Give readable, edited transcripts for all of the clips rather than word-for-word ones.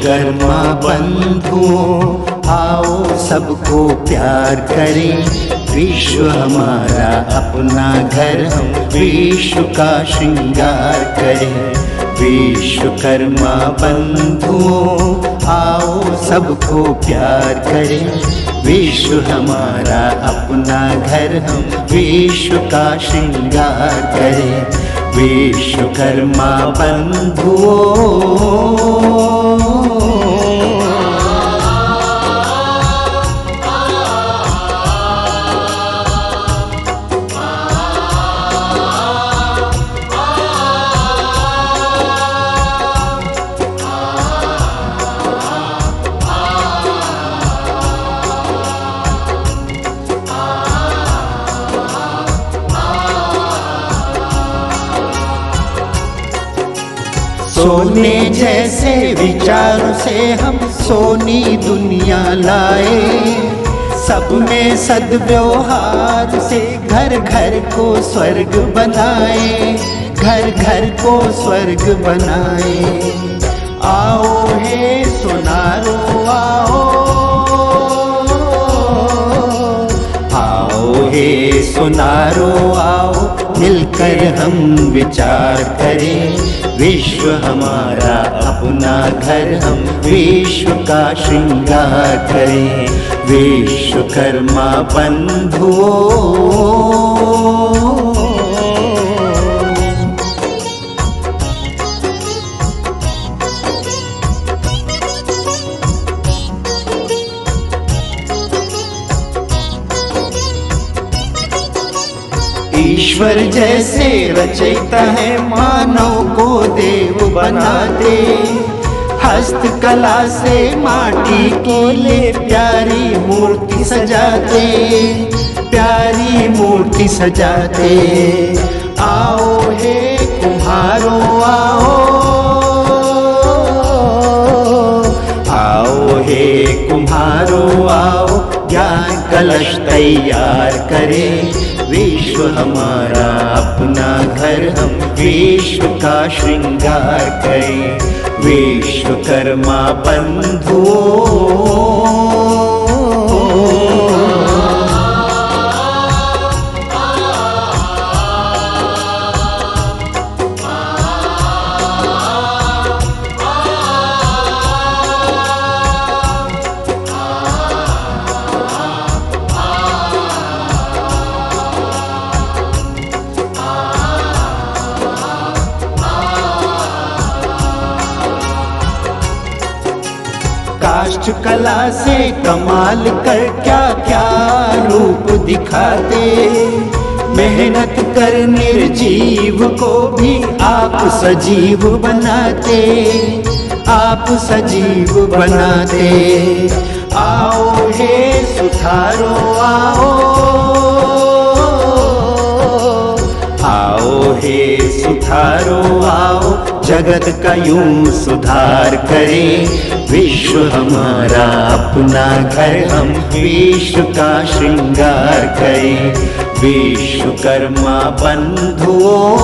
विश्वकर्मा बंधुओं आओ सबको प्यार करें। विश्व हमारा अपना घर, हम विश्व का श्रृंगार करें। विश्वकर्मा बंधुओं आओ सबको प्यार करें। विश्व हमारा अपना घर, हम विश्व का श्रृंगार करें। विश्वकर्मा बंधुओं सोने जैसे विचारों से हम सोनी दुनिया लाए। सब में सद्व्यवहार से घर घर को स्वर्ग बनाए। घर घर को स्वर्ग बनाए। आओ हे सोनारो आओ, आओ हे सोनारो आओ, मिलकर हम विचार करें। विश्व हमारा अपना घर, हम विश्व का श्रृंगार करें। विश्वकर्मा बंधुओं ईश्वर जैसे रचयिता है, मानव को देव बनाते। हस्तकला से माटी की ले प्यारी मूर्ति सजाते। प्यारी मूर्ति सजाते। आओ हे कुम्हारो आओ, आओ हे कुम्हारो आओ, ज्ञान कलश तैयार करें। विश्व हमारा अपना घर, हम विश्व का श्रृंगार करें। विश्वकर्मा बंधुओं काष्ठ कला से कमाल कर क्या क्या रूप दिखाते। मेहनत कर निर्जीव को भी आप सजीव बनाते। आप सजीव बनाते। आओ हे सुथारो आओ, आओ हे सुथारो आओ, जगत का यूं सुधार करें। विश्व हमारा अपना घर, हम विश्व का श्रृंगार करें। विश्वकर्मा बंधुओं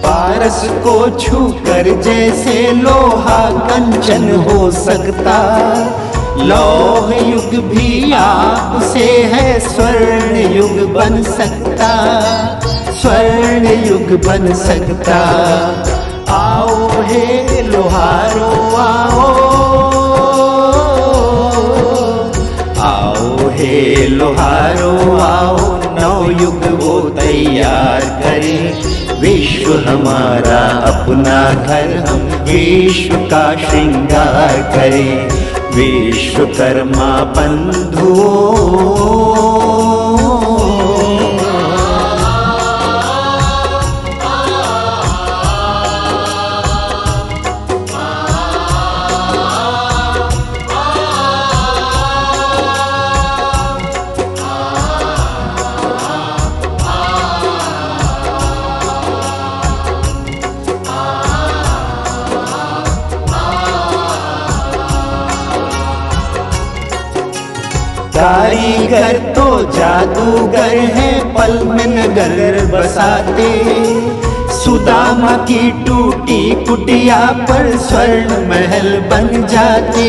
पारस को छूकर जैसे लोहा कंचन हो सकता। लौह युग भी आपसे है, स्वर्ण युग बन सकता। स्वर्ण युग बन सकता। आओ हे लोहारो आओ, आओ हे लोहारो आओ, नवयुग वो तैयार करें। विश्व हमारा अपना घर, हम विश्व का श्रृंगार करें। विश्वकर्मा बंधुओं कारीगर तो जादूगर है, पल में नगर बसाते। सुदामा की टूटी कुटिया पर स्वर्ण महल बन जाते,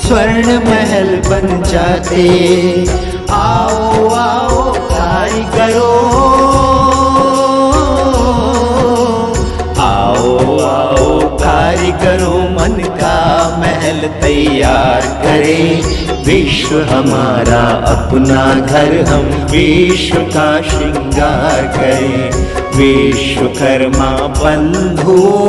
स्वर्ण महल बन जाते। आओ आओ कारीगरों, आओ आओ कारीगरों, मन का महल तैयार करें। विश्व हमारा अपना घर, हम विश्व का श्रृंगार करें। विश्वकर्मा बंधुओं,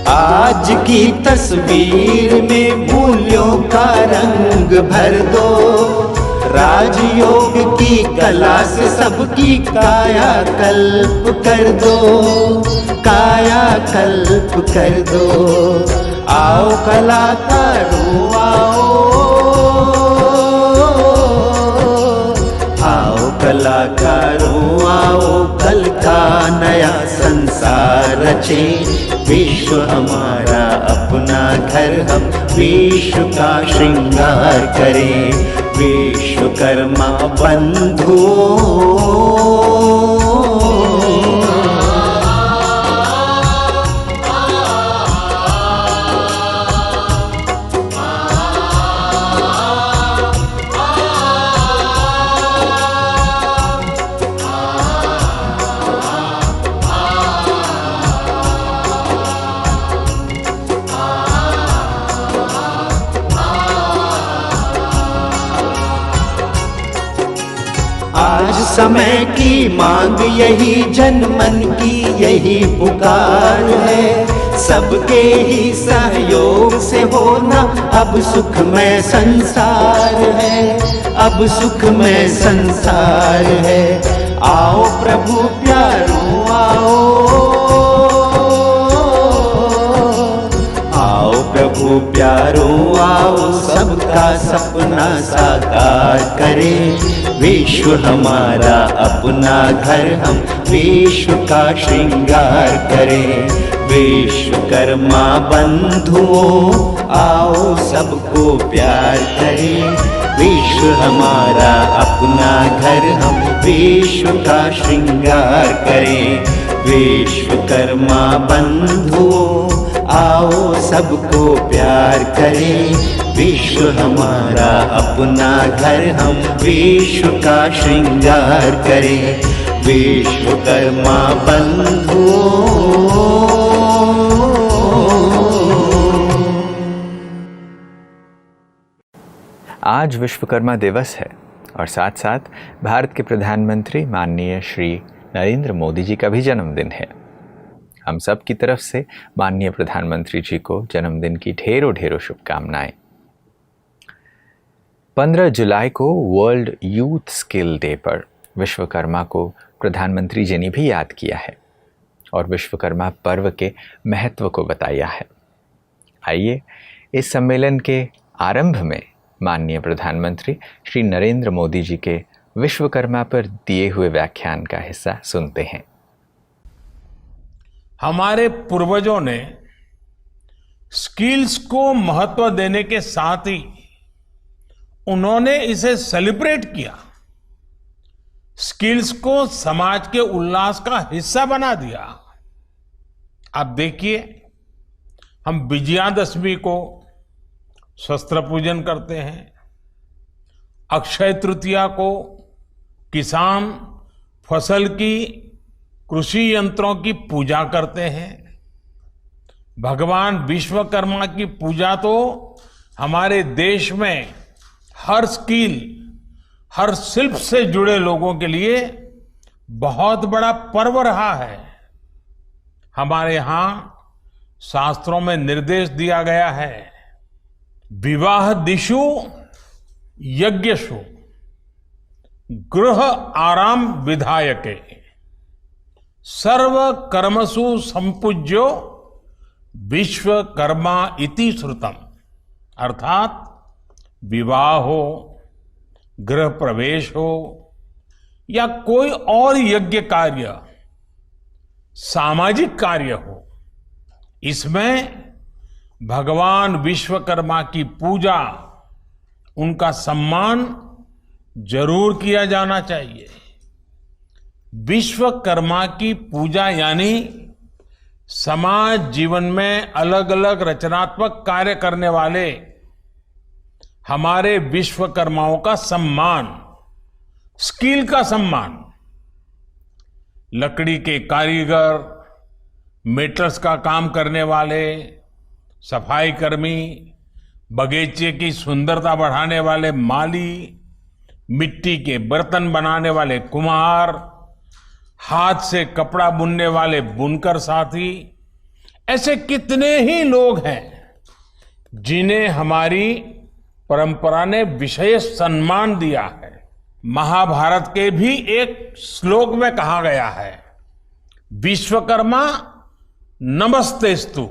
आज की तस्वीर में मूल्यों का रंग भर दो। राजयोग की कला से सबकी काया कल्प कर दो, काया कल्प कर दो। आओ कलाकारों आओ, आओ कलाकारों आओ, कल का नया संसार रचें। विश्व हमारा अपना घर, हम विश्व का श्रृंगार करें। विश्वकर्मा बंधुओं, आज समय की मांग यही, जन मन की यही पुकार है। सबके ही सहयोग से होना अब सुखमय संसार है, अब सुखमय संसार है। आओ प्रभु प्यारों आओ, आओ प्रभु प्यारों आओ, सबका सपना साकार करें। विश्व हमारा अपना घर, हम विश्व का श्रृंगार करें। विश्वकर्मा बंधुओं आओ, सबको प्यार करें। विश्व हमारा अपना घर, हम विश्व का श्रृंगार करें। विश्वकर्मा बंधुओं आओ, सबको प्यार करें। विश्व हमारा अपना घर, हम विश्व का श्रृंगार करें। विश्वकर्मा बंधुओं। आज विश्वकर्मा दिवस है और साथ साथ भारत के प्रधानमंत्री माननीय श्री नरेंद्र मोदी जी का भी जन्मदिन है। हम सब की तरफ से माननीय प्रधानमंत्री जी को जन्मदिन की ढेरों ढेरों शुभकामनाएं। 15 जुलाई को वर्ल्ड यूथ स्किल डे पर विश्वकर्मा को प्रधानमंत्री जी ने भी याद किया है और विश्वकर्मा पर्व के महत्व को बताया है। आइए इस सम्मेलन के आरंभ में माननीय प्रधानमंत्री श्री नरेंद्र मोदी जी के विश्वकर्मा पर दिए हुए व्याख्यान का हिस्सा सुनते हैं। हमारे पूर्वजों ने स्किल्स को महत्व देने के साथ ही उन्होंने इसे सेलिब्रेट किया, स्किल्स को समाज के उल्लास का हिस्सा बना दिया। आप देखिए, हम विजयादशमी को शस्त्र पूजन करते हैं, अक्षय तृतीया को किसान फसल की कृषि यंत्रों की पूजा करते हैं। भगवान विश्वकर्मा की पूजा तो हमारे देश में हर स्किल, हर शिल्प से जुड़े लोगों के लिए बहुत बड़ा पर्व रहा है। हमारे यहां शास्त्रों में निर्देश दिया गया है, विवाह दिशु यज्ञशु गृह आराम विधायके सर्व कर्मसु संपूज्यो विश्वकर्मा इति श्रुतम। अर्थात विवाह हो, गृह प्रवेश हो या कोई और यज्ञ कार्य, सामाजिक कार्य हो, इसमें भगवान विश्वकर्मा की पूजा, उनका सम्मान जरूर किया जाना चाहिए। विश्वकर्मा की पूजा यानी समाज जीवन में अलग अलग रचनात्मक कार्य करने वाले हमारे विश्वकर्माओं का सम्मान, स्किल का सम्मान। लकड़ी के कारीगर, मेटल्स का काम करने वाले, सफाई कर्मी, बगीचे की सुंदरता बढ़ाने वाले माली, मिट्टी के बर्तन बनाने वाले कुम्हार, हाथ से कपड़ा बुनने वाले बुनकर साथी, ऐसे कितने ही लोग हैं जिन्हें हमारी परंपरा ने विशेष सम्मान दिया है। महाभारत के भी एक श्लोक में कहा गया है, विश्वकर्मा नमस्तेस्तु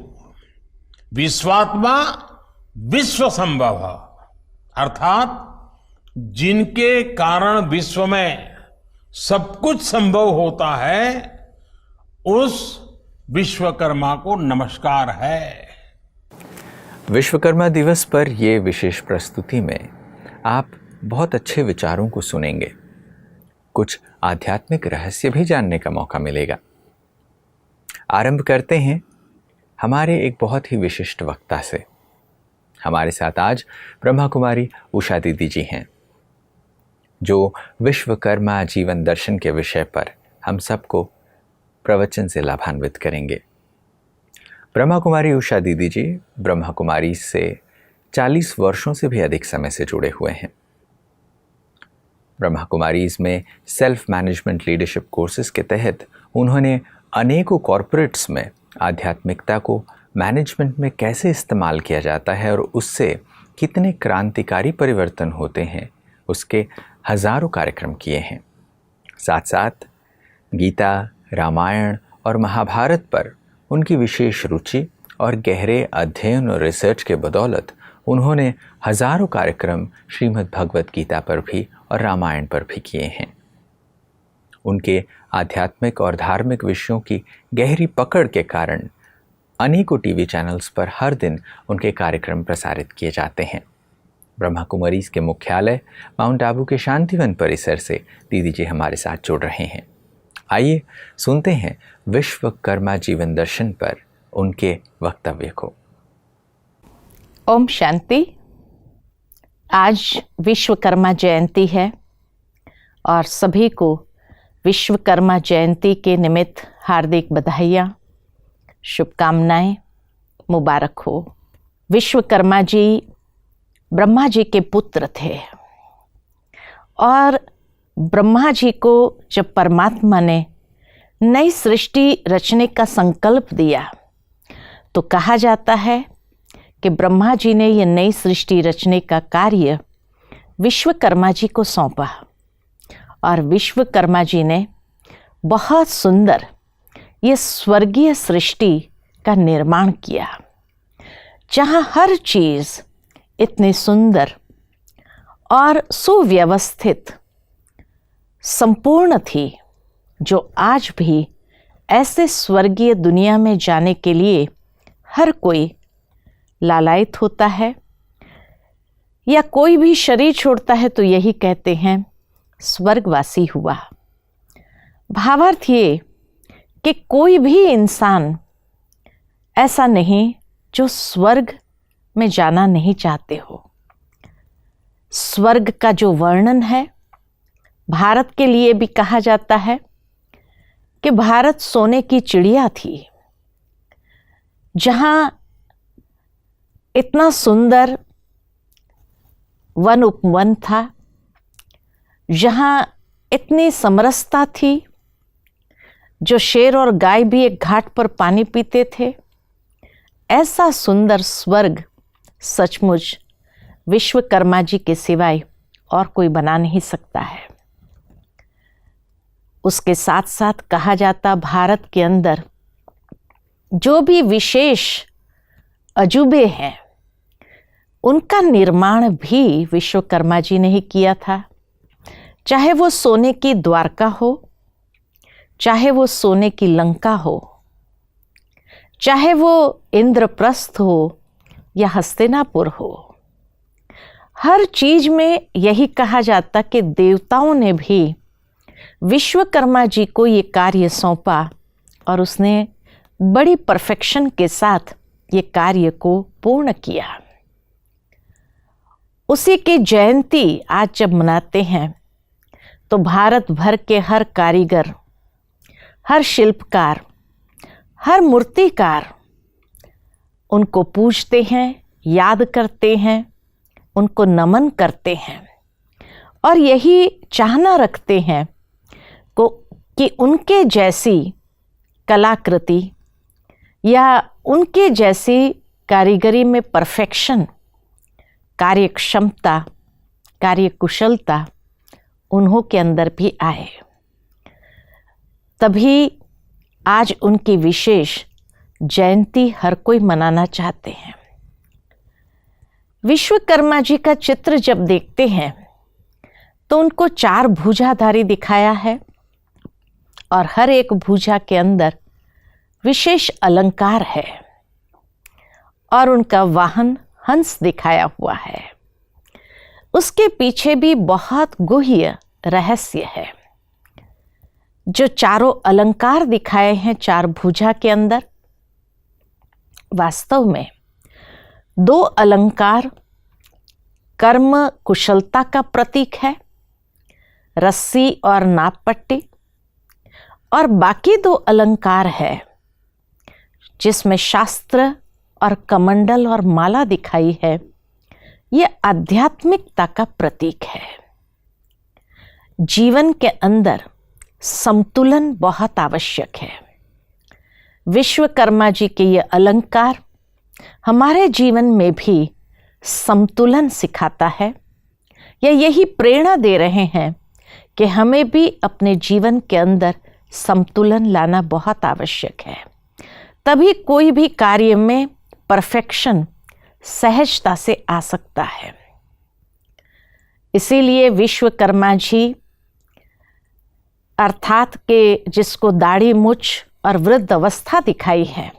विश्वात्मा विश्व संभव, अर्थात जिनके कारण विश्व में सब कुछ संभव होता है, उस विश्वकर्मा को नमस्कार है। विश्वकर्मा दिवस पर ये विशेष प्रस्तुति में आप बहुत अच्छे विचारों को सुनेंगे, कुछ आध्यात्मिक रहस्य भी जानने का मौका मिलेगा। आरंभ करते हैं हमारे एक बहुत ही विशिष्ट वक्ता से। हमारे साथ आज ब्रह्मा कुमारी उषा दीदी जी हैं, जो विश्वकर्मा जीवन दर्शन के विषय पर हम सबको प्रवचन से लाभान्वित करेंगे। ब्रह्मा कुमारी उषा दीदी जी ब्रह्मा कुमारी से 40 वर्षों से भी अधिक समय से जुड़े हुए हैं। ब्रह्मा कुमारीज में सेल्फ मैनेजमेंट लीडरशिप कोर्सेज के तहत उन्होंने अनेकों कॉरपोरेट्स में आध्यात्मिकता को मैनेजमेंट में कैसे इस्तेमाल किया जाता है और उससे कितने क्रांतिकारी परिवर्तन होते हैं, उसके हजारों कार्यक्रम किए हैं। साथ साथ गीता, रामायण और महाभारत पर उनकी विशेष रुचि और गहरे अध्ययन और रिसर्च के बदौलत उन्होंने हजारों कार्यक्रम श्रीमद् भगवत गीता पर भी और रामायण पर भी किए हैं। उनके आध्यात्मिक और धार्मिक विषयों की गहरी पकड़ के कारण अनेकों टीवी चैनल्स पर हर दिन उनके कार्यक्रम प्रसारित किए जाते हैं। ब्रह्मा कुमारीज के मुख्यालय माउंट आबू के शांतिवन परिसर से दीदी जी हमारे साथ जुड़ रहे हैं। आइए सुनते हैं विश्वकर्मा जीवन दर्शन पर उनके वक्तव्य को। ओम शांति। आज विश्वकर्मा जयंती है और सभी को विश्वकर्मा जयंती के निमित्त हार्दिक बधाइयाँ, शुभकामनाएं, मुबारक हो। विश्वकर्मा जी ब्रह्मा जी के पुत्र थे और ब्रह्मा जी को जब परमात्मा ने नई सृष्टि रचने का संकल्प दिया तो कहा जाता है कि ब्रह्मा जी ने यह नई सृष्टि रचने का कार्य विश्वकर्मा जी को सौंपा और विश्वकर्मा जी ने बहुत सुंदर ये स्वर्गीय सृष्टि का निर्माण किया, जहाँ हर चीज़ इतनी सुंदर और सुव्यवस्थित संपूर्ण थी, जो आज भी ऐसे स्वर्गीय दुनिया में जाने के लिए हर कोई लालायित होता है, या कोई भी शरीर छोड़ता है तो यही कहते हैं स्वर्गवासी हुआ। भावार्थ ये कि कोई भी इंसान ऐसा नहीं जो स्वर्ग में जाना नहीं चाहते हो। स्वर्ग का जो वर्णन है, भारत के लिए भी कहा जाता है कि भारत सोने की चिड़िया थी, जहां इतना सुंदर वन उपवन था, जहां इतनी समरसता थी, जो शेर और गाय भी एक घाट पर पानी पीते थे। ऐसा सुंदर स्वर्ग सचमुच विश्वकर्मा जी के सिवाय और कोई बना नहीं सकता है। उसके साथ साथ कहा जाता, भारत के अंदर जो भी विशेष अजूबे हैं उनका निर्माण भी विश्वकर्मा जी ने ही किया था। चाहे वो सोने की द्वारका हो, चाहे वो सोने की लंका हो, चाहे वो इंद्रप्रस्थ हो या हस्तिनापुर हो, हर चीज में यही कहा जाता कि देवताओं ने भी विश्वकर्मा जी को ये कार्य सौंपा और उसने बड़ी परफेक्शन के साथ ये कार्य को पूर्ण किया। उसी की जयंती आज जब मनाते हैं तो भारत भर के हर कारीगर, हर शिल्पकार, हर मूर्तिकार उनको पूजते हैं, याद करते हैं, उनको नमन करते हैं और यही चाहना रखते हैं कि उनके जैसी कलाकृति या उनके जैसी कारीगरी में परफेक्शन, कार्यक्षमता, कार्यकुशलता उन्हों के अंदर भी आए। तभी आज उनकी विशेष जयंती हर कोई मनाना चाहते हैं। विश्वकर्मा जी का चित्र जब देखते हैं तो उनको 4 भुजाधारी दिखाया है और हर एक भुजा के अंदर विशेष अलंकार है और उनका वाहन हंस दिखाया हुआ है। उसके पीछे भी बहुत गुह्य रहस्य है। जो चारों अलंकार दिखाए हैं 4 भुजा के अंदर, वास्तव में 2 अलंकार कर्म कुशलता का प्रतीक है, रस्सी और नाप पट्टी, और बाकी 2 अलंकार है जिसमें शास्त्र और कमंडल और माला दिखाई है। ये आध्यात्मिकता का प्रतीक है। जीवन के अंदर संतुलन बहुत आवश्यक है। विश्वकर्मा जी के ये अलंकार हमारे जीवन में भी संतुलन सिखाता है, या यही प्रेरणा दे रहे हैं कि हमें भी अपने जीवन के अंदर संतुलन लाना बहुत आवश्यक है। तभी कोई भी कार्य में परफेक्शन सहजता से आ सकता है। इसीलिए विश्वकर्मा जी अर्थात के जिसको दाढ़ी मूछ और वृद्ध अवस्था दिखाई है,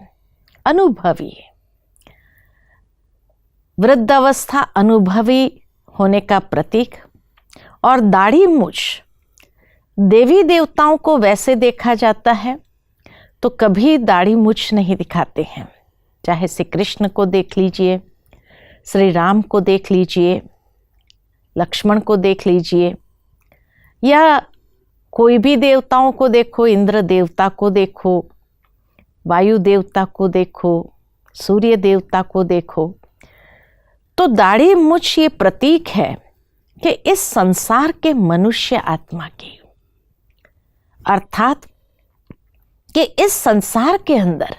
अनुभवी वृद्ध अवस्था, अनुभवी होने का प्रतीक, और दाढ़ी मूछ देवी देवताओं को वैसे देखा जाता है तो कभी दाढ़ी मूछ नहीं दिखाते हैं। चाहे श्री कृष्ण को देख लीजिए, श्री राम को देख लीजिए, लक्ष्मण को देख लीजिए, या कोई भी देवताओं को देखो, इंद्र देवता को देखो, वायु देवता को देखो, सूर्य देवता को देखो, तो दाढ़ी मूछ ये प्रतीक है कि इस संसार के मनुष्य आत्मा की, अर्थात कि इस संसार के अंदर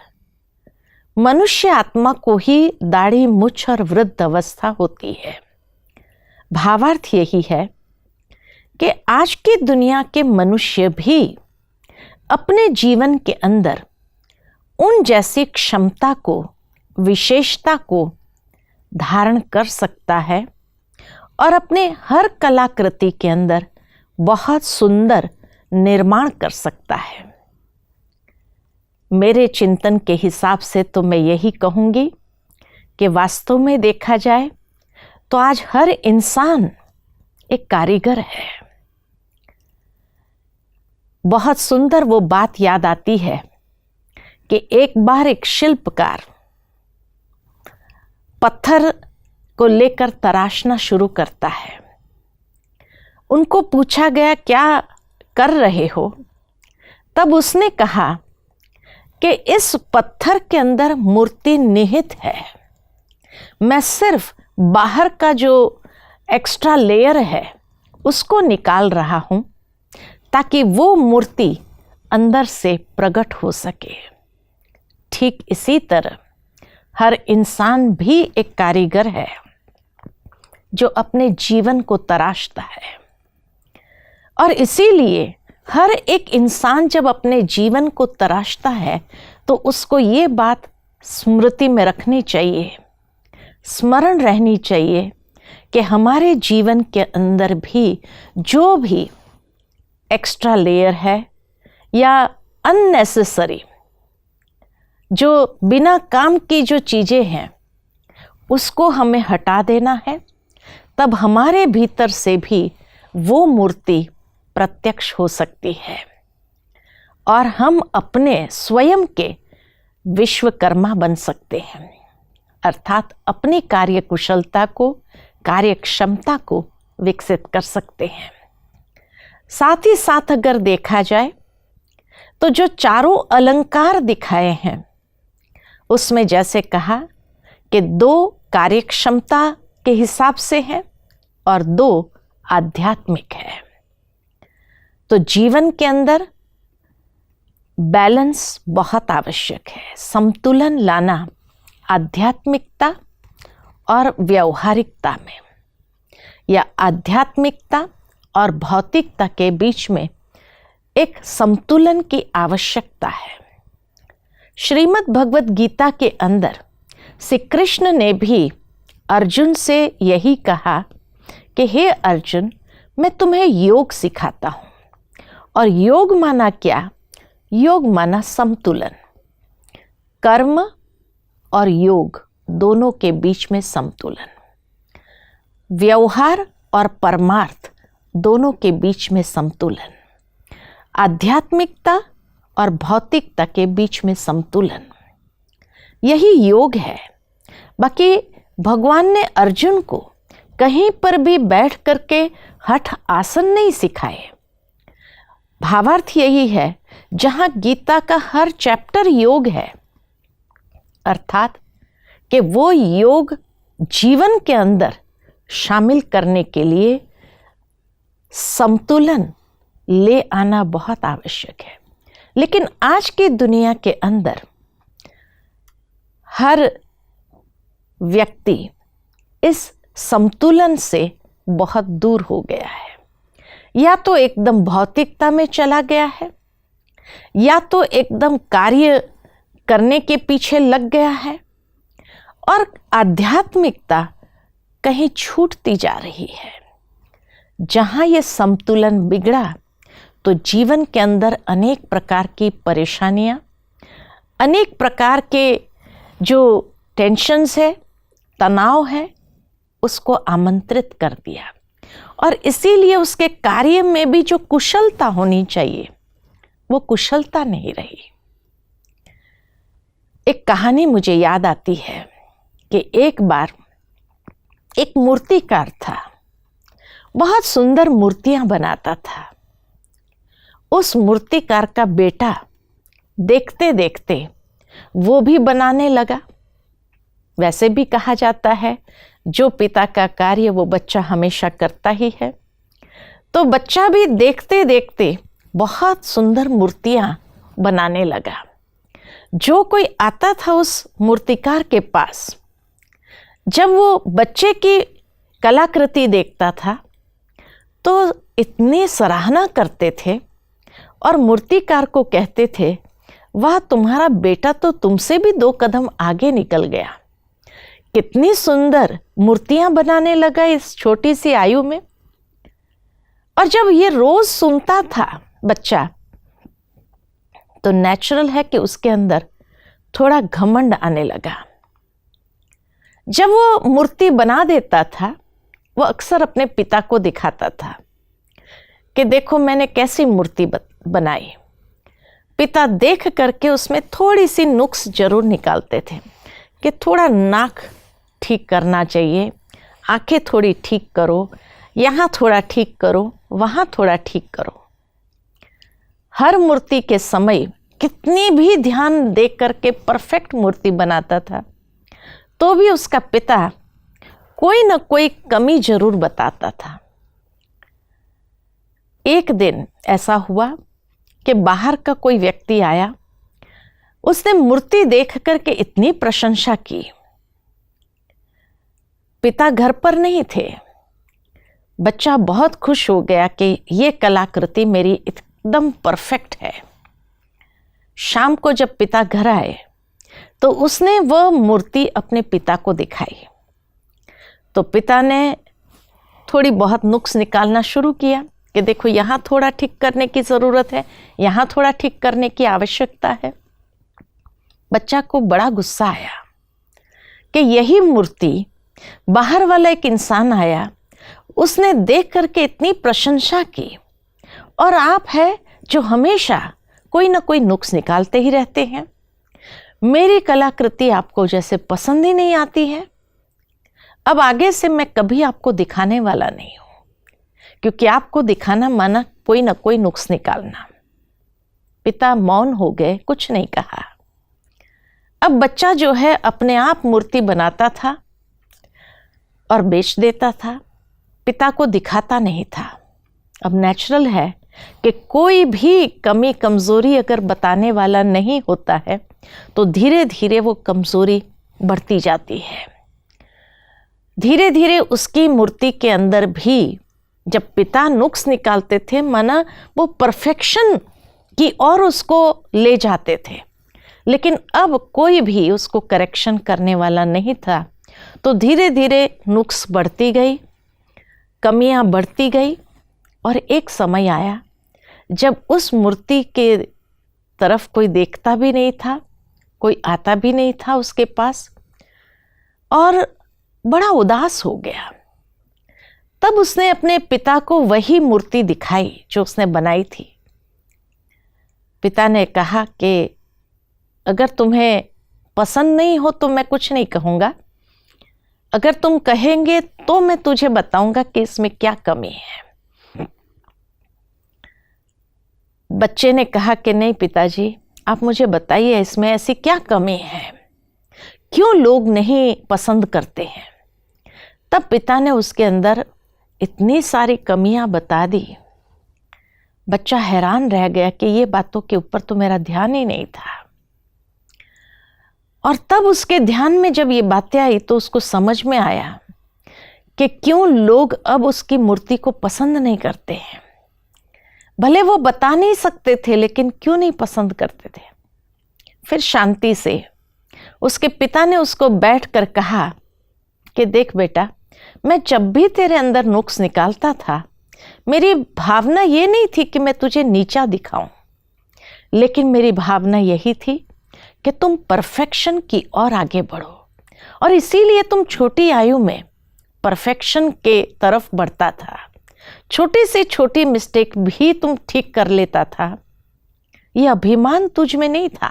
मनुष्य आत्मा को ही दाढ़ी मूछ और वृद्ध अवस्था होती है। भावार्थ यही है कि आज की दुनिया के मनुष्य भी अपने जीवन के अंदर उन जैसी क्षमता को, विशेषता को धारण कर सकता है और अपने हर कलाकृति के अंदर बहुत सुंदर निर्माण कर सकता है। मेरे चिंतन के हिसाब से तो मैं यही कहूँगी कि वास्तव में देखा जाए तो आज हर इंसान एक कारीगर है। बहुत सुंदर वो बात याद आती है कि एक बार एक शिल्पकार पत्थर को लेकर तराशना शुरू करता है। उनको पूछा गया क्या कर रहे हो? तब उसने कहा कि इस पत्थर के अंदर मूर्ति निहित है, मैं सिर्फ बाहर का जो एक्स्ट्रा लेयर है उसको निकाल रहा हूं ताकि वो मूर्ति अंदर से प्रकट हो सके। ठीक इसी तरह हर इंसान भी एक कारीगर है जो अपने जीवन को तराशता है, और इसीलिए हर एक इंसान जब अपने जीवन को तराशता है तो उसको ये बात स्मृति में रखनी चाहिए, स्मरण रहनी चाहिए कि हमारे जीवन के अंदर भी जो भी एक्स्ट्रा लेयर है या अननेसेसरी जो बिना काम की जो चीज़ें हैं उसको हमें हटा देना है, तब हमारे भीतर से भी वो मूर्ति प्रत्यक्ष हो सकती है और हम अपने स्वयं के विश्वकर्मा बन सकते हैं, अर्थात अपनी कार्य कुशलता को, कार्य क्षमता को विकसित कर सकते हैं। साथ ही साथ अगर देखा जाए तो जो चारों अलंकार दिखाए हैं उसमें जैसे कहा कि 2 कार्य क्षमता के हिसाब से हैं और 2 आध्यात्मिक है। तो जीवन के अंदर बैलेंस बहुत आवश्यक है, संतुलन लाना आध्यात्मिकता और व्यावहारिकता में, या आध्यात्मिकता और भौतिकता के बीच में एक संतुलन की आवश्यकता है। श्रीमद् भगवत गीता के अंदर श्री कृष्ण ने भी अर्जुन से यही कहा कि हे अर्जुन, मैं तुम्हें योग सिखाता हूँ। और योग माना क्या? योग माना संतुलन, कर्म और योग दोनों के बीच में संतुलन, व्यवहार और परमार्थ दोनों के बीच में संतुलन, आध्यात्मिकता और भौतिकता के बीच में संतुलन, यही योग है। बाकी भगवान ने अर्जुन को कहीं पर भी बैठ करके हठ आसन नहीं सिखाए। भावार्थ यही है, जहां गीता का हर चैप्टर योग है, अर्थात कि वो योग जीवन के अंदर शामिल करने के लिए संतुलन ले आना बहुत आवश्यक है। लेकिन आज की दुनिया के अंदर हर व्यक्ति इस संतुलन से बहुत दूर हो गया है, या तो एकदम भौतिकता में चला गया है, या तो एकदम कार्य करने के पीछे लग गया है, और आध्यात्मिकता कहीं छूटती जा रही है। जहां ये संतुलन बिगड़ा तो जीवन के अंदर अनेक प्रकार की परेशानियां, अनेक प्रकार के जो टेंशन्स है, तनाव है, उसको आमंत्रित कर दिया, और इसीलिए उसके कार्य में भी जो कुशलता होनी चाहिए वो कुशलता नहीं रही। एक कहानी मुझे याद आती है कि एक बार एक मूर्तिकार था, बहुत सुंदर मूर्तियां बनाता था। उस मूर्तिकार का बेटा देखते देखते वो भी बनाने लगा। वैसे भी कहा जाता है जो पिता का कार्य वो बच्चा हमेशा करता ही है। तो बच्चा भी देखते देखते बहुत सुंदर मूर्तियां बनाने लगा। जो कोई आता था उस मूर्तिकार के पास, जब वो बच्चे की कलाकृति देखता था तो इतनी सराहना करते थे और मूर्तिकार को कहते थे, वाह, तुम्हारा बेटा तो तुमसे भी 2 कदम आगे निकल गया, कितनी सुंदर मूर्तियां बनाने लगा इस छोटी सी आयु में। और जब ये रोज सुनता था बच्चा, तो नेचुरल है कि उसके अंदर थोड़ा घमंड आने लगा। जब वो मूर्ति बना देता था, वो अक्सर अपने पिता को दिखाता था कि देखो मैंने कैसी मूर्ति बनाई। पिता देख करके उसमें थोड़ी सी नुक्स जरूर निकालते थे कि थोड़ा नाक ठीक करना चाहिए, आंखें थोड़ी ठीक करो, यहाँ थोड़ा ठीक करो, वहाँ थोड़ा ठीक करो। हर मूर्ति के समय कितनी भी ध्यान दे करके परफेक्ट मूर्ति बनाता था, तो भी उसका पिता कोई न कोई कमी जरूर बताता था। एक दिन ऐसा हुआ कि बाहर का कोई व्यक्ति आया, उसने मूर्ति देख करके इतनी प्रशंसा की। पिता घर पर नहीं थे। बच्चा बहुत खुश हो गया कि ये कलाकृति मेरी एकदम परफेक्ट है। शाम को जब पिता घर आए तो उसने वह मूर्ति अपने पिता को दिखाई तो पिता ने थोड़ी बहुत नुक्स निकालना शुरू किया कि देखो यहाँ थोड़ा ठीक करने की ज़रूरत है, यहाँ थोड़ा ठीक करने की आवश्यकता है। बच्चा को बड़ा गुस्सा आया कि यही मूर्ति बाहर वाला एक इंसान आया, उसने देख करके इतनी प्रशंसा की, और आप है जो हमेशा कोई ना कोई नुक्स निकालते ही रहते हैं। मेरी कलाकृति आपको जैसे पसंद ही नहीं आती है। अब आगे से मैं कभी आपको दिखाने वाला नहीं हूं, क्योंकि आपको दिखाना माना कोई ना कोई नुक्स निकालना। पिता मौन हो गए, कुछ नहीं कहा। अब बच्चा जो है अपने आप मूर्ति बनाता था और बेच देता था, पिता को दिखाता नहीं था। अब नेचुरल है कि कोई भी कमी कमजोरी अगर बताने वाला नहीं होता है तो धीरे धीरे वो कमजोरी बढ़ती जाती है। धीरे धीरे उसकी मूर्ति के अंदर भी जब पिता नुक्स निकालते थे, माना वो परफेक्शन की ओर उसको ले जाते थे, लेकिन अब कोई भी उसको करेक्शन करने वाला नहीं था। तो धीरे धीरे नुक्स बढ़ती गई, कमियां बढ़ती गई, और एक समय आया जब उस मूर्ति के तरफ कोई देखता भी नहीं था, कोई आता भी नहीं था उसके पास, और बड़ा उदास हो गया। तब उसने अपने पिता को वही मूर्ति दिखाई जो उसने बनाई थी। पिता ने कहा कि अगर तुम्हें पसंद नहीं हो तो मैं कुछ नहीं कहूँगा, अगर तुम कहेंगे तो मैं तुझे बताऊंगा कि इसमें क्या कमी है। बच्चे ने कहा कि नहीं पिताजी, आप मुझे बताइए इसमें ऐसी क्या कमी है, क्यों लोग नहीं पसंद करते हैं। तब पिता ने उसके अंदर इतनी सारी कमियां बता दी। बच्चा हैरान रह गया कि ये बातों के ऊपर तो मेरा ध्यान ही नहीं था। और तब उसके ध्यान में जब ये बातें आई तो उसको समझ में आया कि क्यों लोग अब उसकी मूर्ति को पसंद नहीं करते हैं। भले वो बता नहीं सकते थे, लेकिन क्यों नहीं पसंद करते थे। फिर शांति से उसके पिता ने उसको बैठ कर कहा कि देख बेटा, मैं जब भी तेरे अंदर नुक्स निकालता था, मेरी भावना ये नहीं थी कि मैं तुझे नीचा दिखाऊं, लेकिन मेरी भावना यही थी कि तुम परफेक्शन की ओर आगे बढ़ो, और इसीलिए तुम छोटी आयु में परफेक्शन के तरफ बढ़ता था। छोटी से छोटी मिस्टेक भी तुम ठीक कर लेता था। यह अभिमान तुझ में नहीं था,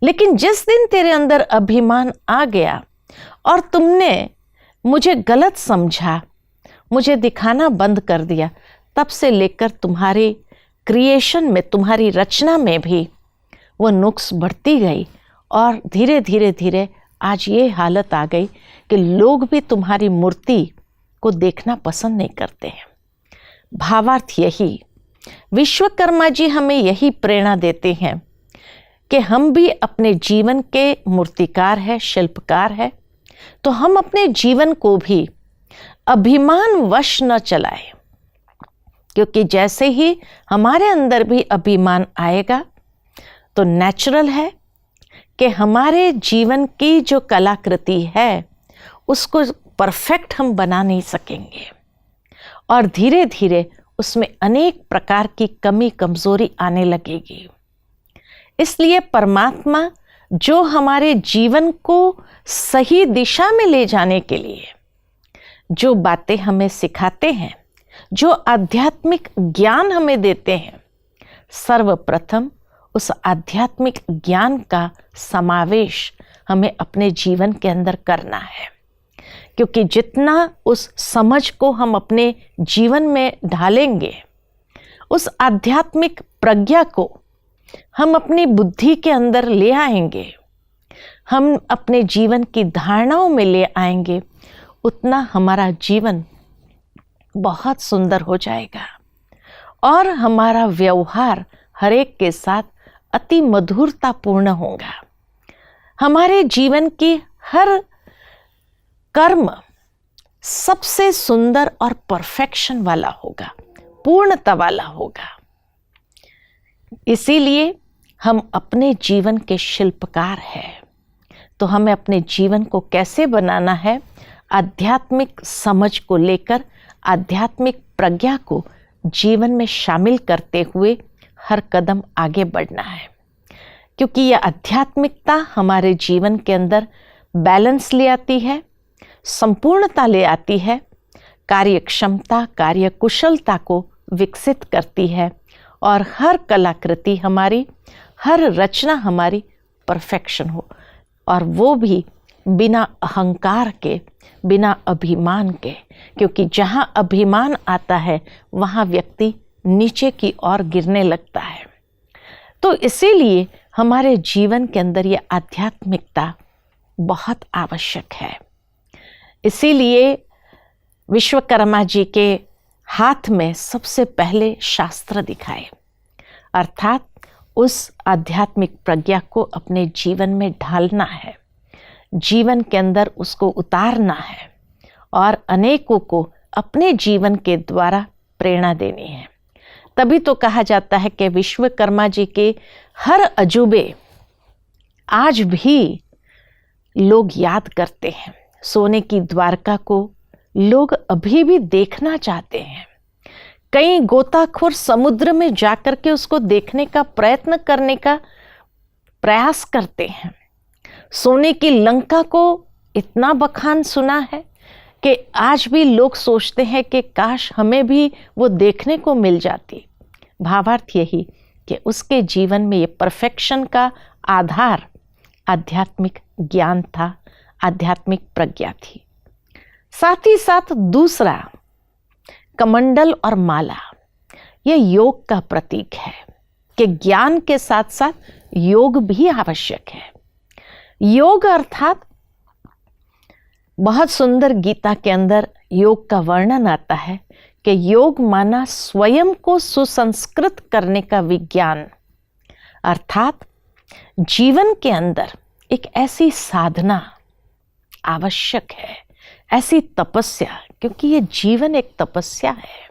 लेकिन जिस दिन तेरे अंदर अभिमान आ गया और तुमने मुझे गलत समझा, मुझे दिखाना बंद कर दिया, तब से लेकर तुम्हारी क्रिएशन में, तुम्हारी रचना में भी वो नुक्स बढ़ती गई, और धीरे धीरे धीरे आज ये हालत आ गई कि लोग भी तुम्हारी मूर्ति को देखना पसंद नहीं करते हैं। भावार्थ यही, विश्वकर्मा जी हमें यही प्रेरणा देते हैं कि हम भी अपने जीवन के मूर्तिकार हैं, शिल्पकार हैं, तो हम अपने जीवन को भी अभिमान वश न चलाएं, क्योंकि जैसे ही हमारे अंदर भी अभिमान आएगा तो नेचुरल है कि हमारे जीवन की जो कलाकृति है उसको परफेक्ट हम बना नहीं सकेंगे, और धीरे धीरे उसमें अनेक प्रकार की कमी कमजोरी आने लगेगी। इसलिए परमात्मा जो हमारे जीवन को सही दिशा में ले जाने के लिए जो बातें हमें सिखाते हैं, जो आध्यात्मिक ज्ञान हमें देते हैं, सर्वप्रथम उस आध्यात्मिक ज्ञान का समावेश हमें अपने जीवन के अंदर करना है, क्योंकि जितना उस समझ को हम अपने जीवन में ढालेंगे, उस आध्यात्मिक प्रज्ञा को हम अपनी बुद्धि के अंदर ले आएंगे, हम अपने जीवन की धारणाओं में ले आएंगे, उतना हमारा जीवन बहुत सुंदर हो जाएगा, और हमारा व्यवहार हर एक के साथ अति मधुरतापूर्ण होगा। हमारे जीवन की हर कर्म सबसे सुंदर और परफेक्शन वाला होगा, पूर्णता वाला होगा। इसीलिए हम अपने जीवन के शिल्पकार हैं। तो हमें अपने जीवन को कैसे बनाना है, आध्यात्मिक समझ को लेकर आध्यात्मिक प्रज्ञा को जीवन में शामिल करते हुए हर कदम आगे बढ़ना है, क्योंकि यह आध्यात्मिकता हमारे जीवन के अंदर बैलेंस ले आती है, संपूर्णता ले आती है, कार्य क्षमता, कार्य कुशलता को विकसित करती है और हर कलाकृति हमारी, हर रचना हमारी परफेक्शन हो, और वो भी बिना अहंकार के, बिना अभिमान के, क्योंकि जहाँ अभिमान आता है वहाँ व्यक्ति नीचे की ओर गिरने लगता है। तो इसीलिए हमारे जीवन के अंदर ये आध्यात्मिकता बहुत आवश्यक है। इसीलिए विश्वकर्मा जी के हाथ में सबसे पहले शास्त्र दिखाए, अर्थात उस आध्यात्मिक प्रज्ञा को अपने जीवन में ढालना है, जीवन के अंदर उसको उतारना है और अनेकों को अपने जीवन के द्वारा प्रेरणा देनी है। तभी तो कहा जाता है कि विश्वकर्मा जी के हर अजूबे आज भी लोग याद करते हैं। सोने की द्वारका को लोग अभी भी देखना चाहते हैं। कई गोताखोर समुद्र में जाकर के उसको देखने का प्रयत्न करने का प्रयास करते हैं। सोने की लंका को इतना बखान सुना है कि आज भी लोग सोचते हैं कि काश हमें भी वो देखने को मिल जाती। भावार्थ यही कि उसके जीवन में ये परफेक्शन का आधार आध्यात्मिक ज्ञान था, आध्यात्मिक प्रज्ञा थी। साथ ही साथ दूसरा, कमंडल और माला, ये योग का प्रतीक है कि ज्ञान के साथ साथ योग भी आवश्यक है। योग अर्थात बहुत सुंदर गीता के अंदर योग का वर्णन आता है कि योग माना स्वयं को सुसंस्कृत करने का विज्ञान, अर्थात जीवन के अंदर एक ऐसी साधना आवश्यक है, ऐसी तपस्या, क्योंकि ये जीवन एक तपस्या है।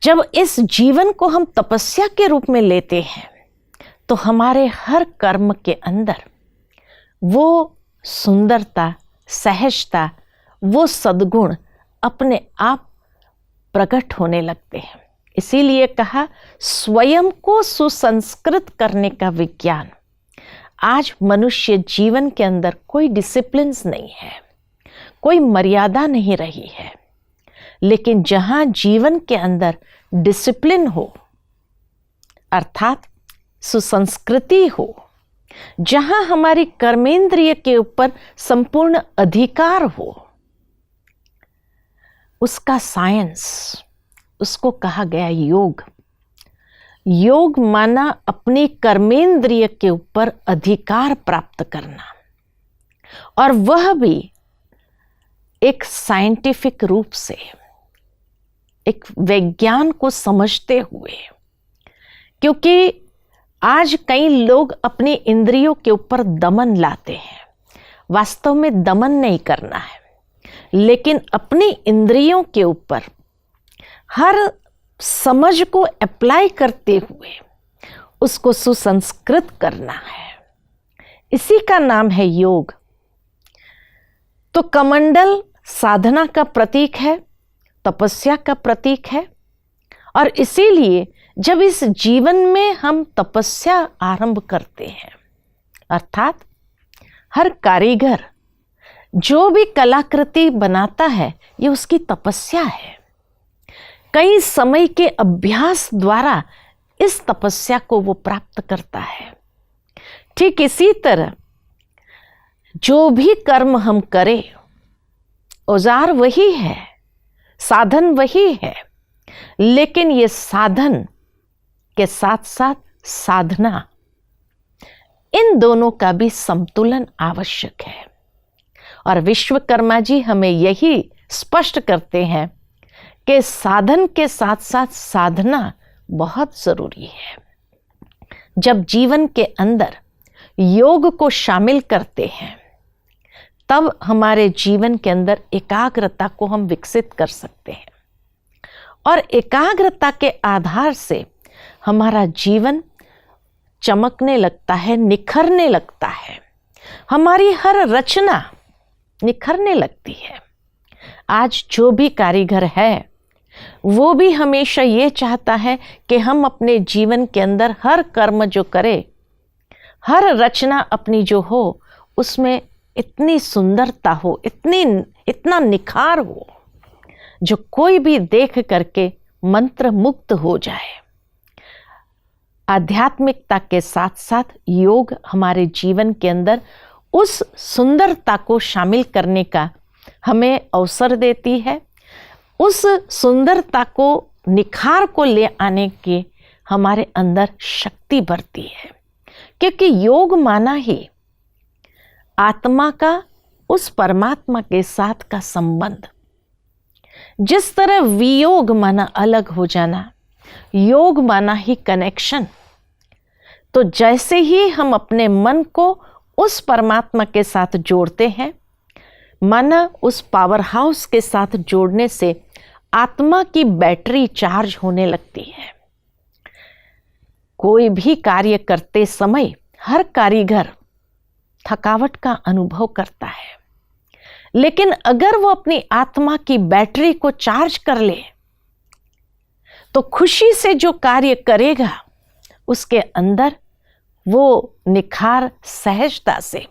जब इस जीवन को हम तपस्या के रूप में लेते हैं तो हमारे हर कर्म के अंदर वो सुंदरता, सहजता, वो सद्गुण अपने आप प्रकट होने लगते हैं। इसीलिए कहा स्वयं को सुसंस्कृत करने का विज्ञान। आज मनुष्य जीवन के अंदर कोई डिसिप्लिन्स नहीं है, कोई मर्यादा नहीं रही है, लेकिन जहां जीवन के अंदर डिसिप्लिन हो, अर्थात सुसंस्कृति हो, जहां हमारी कर्मेंद्रिय के ऊपर संपूर्ण अधिकार हो, उसका साइंस, उसको कहा गया योग। योग माना अपनी कर्मेंद्रिय के ऊपर अधिकार प्राप्त करना, और वह भी एक साइंटिफिक रूप से, एक विज्ञान को समझते हुए। क्योंकि आज कई लोग अपनी इंद्रियों के ऊपर दमन लाते हैं। वास्तव में दमन नहीं करना है, लेकिन अपनी इंद्रियों के ऊपर हर समझ को अप्लाई करते हुए उसको सुसंस्कृत करना है। इसी का नाम है योग। तो कमंडल साधना का प्रतीक है, तपस्या का प्रतीक है, और इसीलिए जब इस जीवन में हम तपस्या आरंभ करते हैं, अर्थात हर कारीगर जो भी कलाकृति बनाता है ये उसकी तपस्या है। कई समय के अभ्यास द्वारा इस तपस्या को वो प्राप्त करता है। ठीक इसी तरह जो भी कर्म हम करें, औजार वही है, साधन वही है, लेकिन ये साधन के साथ साथ साधना, इन दोनों का भी संतुलन आवश्यक है। और विश्वकर्मा जी हमें यही स्पष्ट करते हैं कि साधन के साथ साथ साधना बहुत जरूरी है। जब जीवन के अंदर योग को शामिल करते हैं, तब हमारे जीवन के अंदर एकाग्रता को हम विकसित कर सकते हैं, और एकाग्रता के आधार से हमारा जीवन चमकने लगता है, निखरने लगता है। हमारी हर रचना निखरने लगती है। आज जो भी कारीगर है वो भी हमेशा ये चाहता है कि हम अपने जीवन के अंदर हर कर्म जो करें, हर रचना अपनी जो हो, उसमें इतनी सुंदरता हो, इतना निखार हो, जो कोई भी देख करके मंत्र मुक्त हो जाए। आध्यात्मिकता के साथ साथ योग हमारे जीवन के अंदर उस सुंदरता को शामिल करने का हमें अवसर देती है। उस सुंदरता को, निखार को ले आने के हमारे अंदर शक्ति भरती है, क्योंकि योग माना ही आत्मा का उस परमात्मा के साथ का संबंध। जिस तरह वियोग माना अलग हो जाना, योग माना ही कनेक्शन। तो जैसे ही हम अपने मन को उस परमात्मा के साथ जोड़ते हैं, मन उस पावर हाउस के साथ जोड़ने से आत्मा की बैटरी चार्ज होने लगती है। कोई भी कार्य करते समय हर कारीगर थकावट का अनुभव करता है, लेकिन अगर वो अपनी आत्मा की बैटरी को चार्ज कर ले तो खुशी से जो कार्य करेगा उसके अंदर वो निखार सहजता से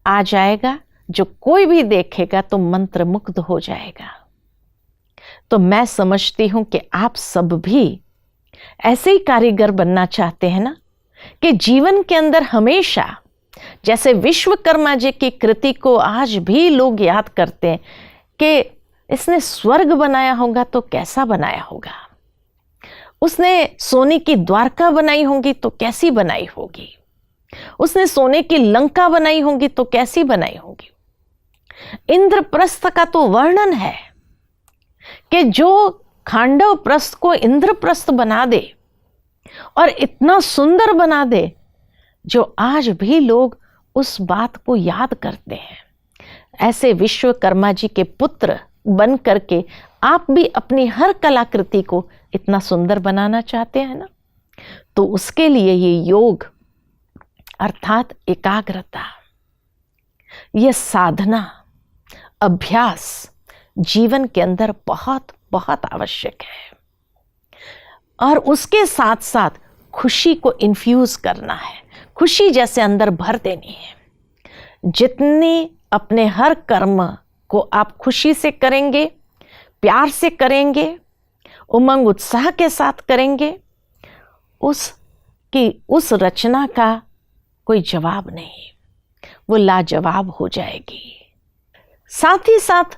आ जाएगा, जो कोई भी देखेगा तो मंत्र मुग्ध हो जाएगा। तो मैं समझती हूं कि आप सब भी ऐसे ही कारीगर बनना चाहते हैं ना, कि जीवन के अंदर हमेशा, जैसे विश्वकर्मा जी की कृति को आज भी लोग याद करते हैं कि इसने स्वर्ग बनाया होगा तो कैसा बनाया होगा, उसने सोने की द्वारका बनाई होगी तो कैसी बनाई होगी, उसने सोने की लंका बनाई होगी तो कैसी बनाई होगी। इंद्रप्रस्थ का तो वर्णन है कि जो खांडव प्रस्थ को इंद्रप्रस्थ बना दे और इतना सुंदर बना दे, जो आज भी लोग उस बात को याद करते हैं। ऐसे विश्वकर्मा जी के पुत्र बन करके आप भी अपनी हर कलाकृति को इतना सुंदर बनाना चाहते हैं ना, तो उसके लिए ये योग अर्थात एकाग्रता, ये साधना, अभ्यास जीवन के अंदर बहुत बहुत आवश्यक है। और उसके साथ साथ खुशी को इन्फ्यूज करना है, खुशी जैसे अंदर भर देनी है। जितनी अपने हर कर्म को आप खुशी से करेंगे, प्यार से करेंगे, उमंग उत्साह के साथ करेंगे, उस रचना का कोई जवाब नहीं, वो लाजवाब हो जाएगी। साथ ही साथ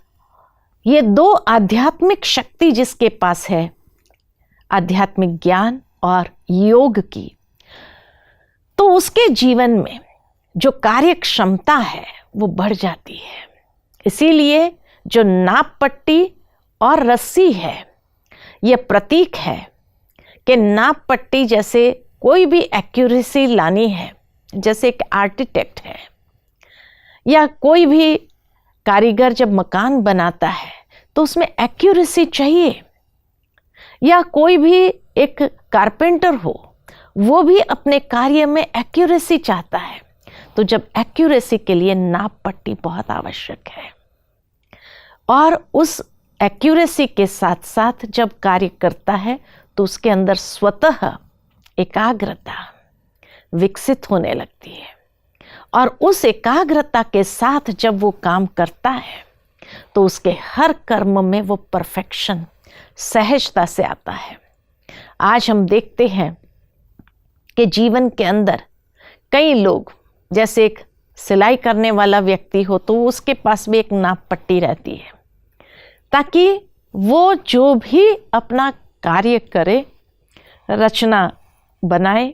ये दो आध्यात्मिक शक्ति जिसके पास है, आध्यात्मिक ज्ञान और योग की, तो उसके जीवन में जो कार्य क्षमता है वो बढ़ जाती है। इसीलिए जो नाप पट्टी और रस्सी है, ये प्रतीक है कि नाप पट्टी जैसे कोई भी एक्यूरेसी लानी है, जैसे एक आर्किटेक्ट है या कोई भी कारीगर जब मकान बनाता है तो उसमें एक्यूरेसी चाहिए, या कोई भी एक कारपेंटर हो वो भी अपने कार्य में एक्यूरेसी चाहता है। तो जब एक्यूरेसी के लिए नाप पट्टी बहुत आवश्यक है, और उस एक्यूरेसी के साथ साथ जब कार्य करता है तो उसके अंदर स्वतः एकाग्रता विकसित होने लगती है, और उस एकाग्रता के साथ जब वो काम करता है तो उसके हर कर्म में वो परफेक्शन सहजता से आता है। आज हम देखते हैं कि जीवन के अंदर कई लोग, जैसे एक सिलाई करने वाला व्यक्ति हो तो उसके पास भी एक नाप पट्टी रहती है, ताकि वो जो भी अपना कार्य करे, रचना बनाए,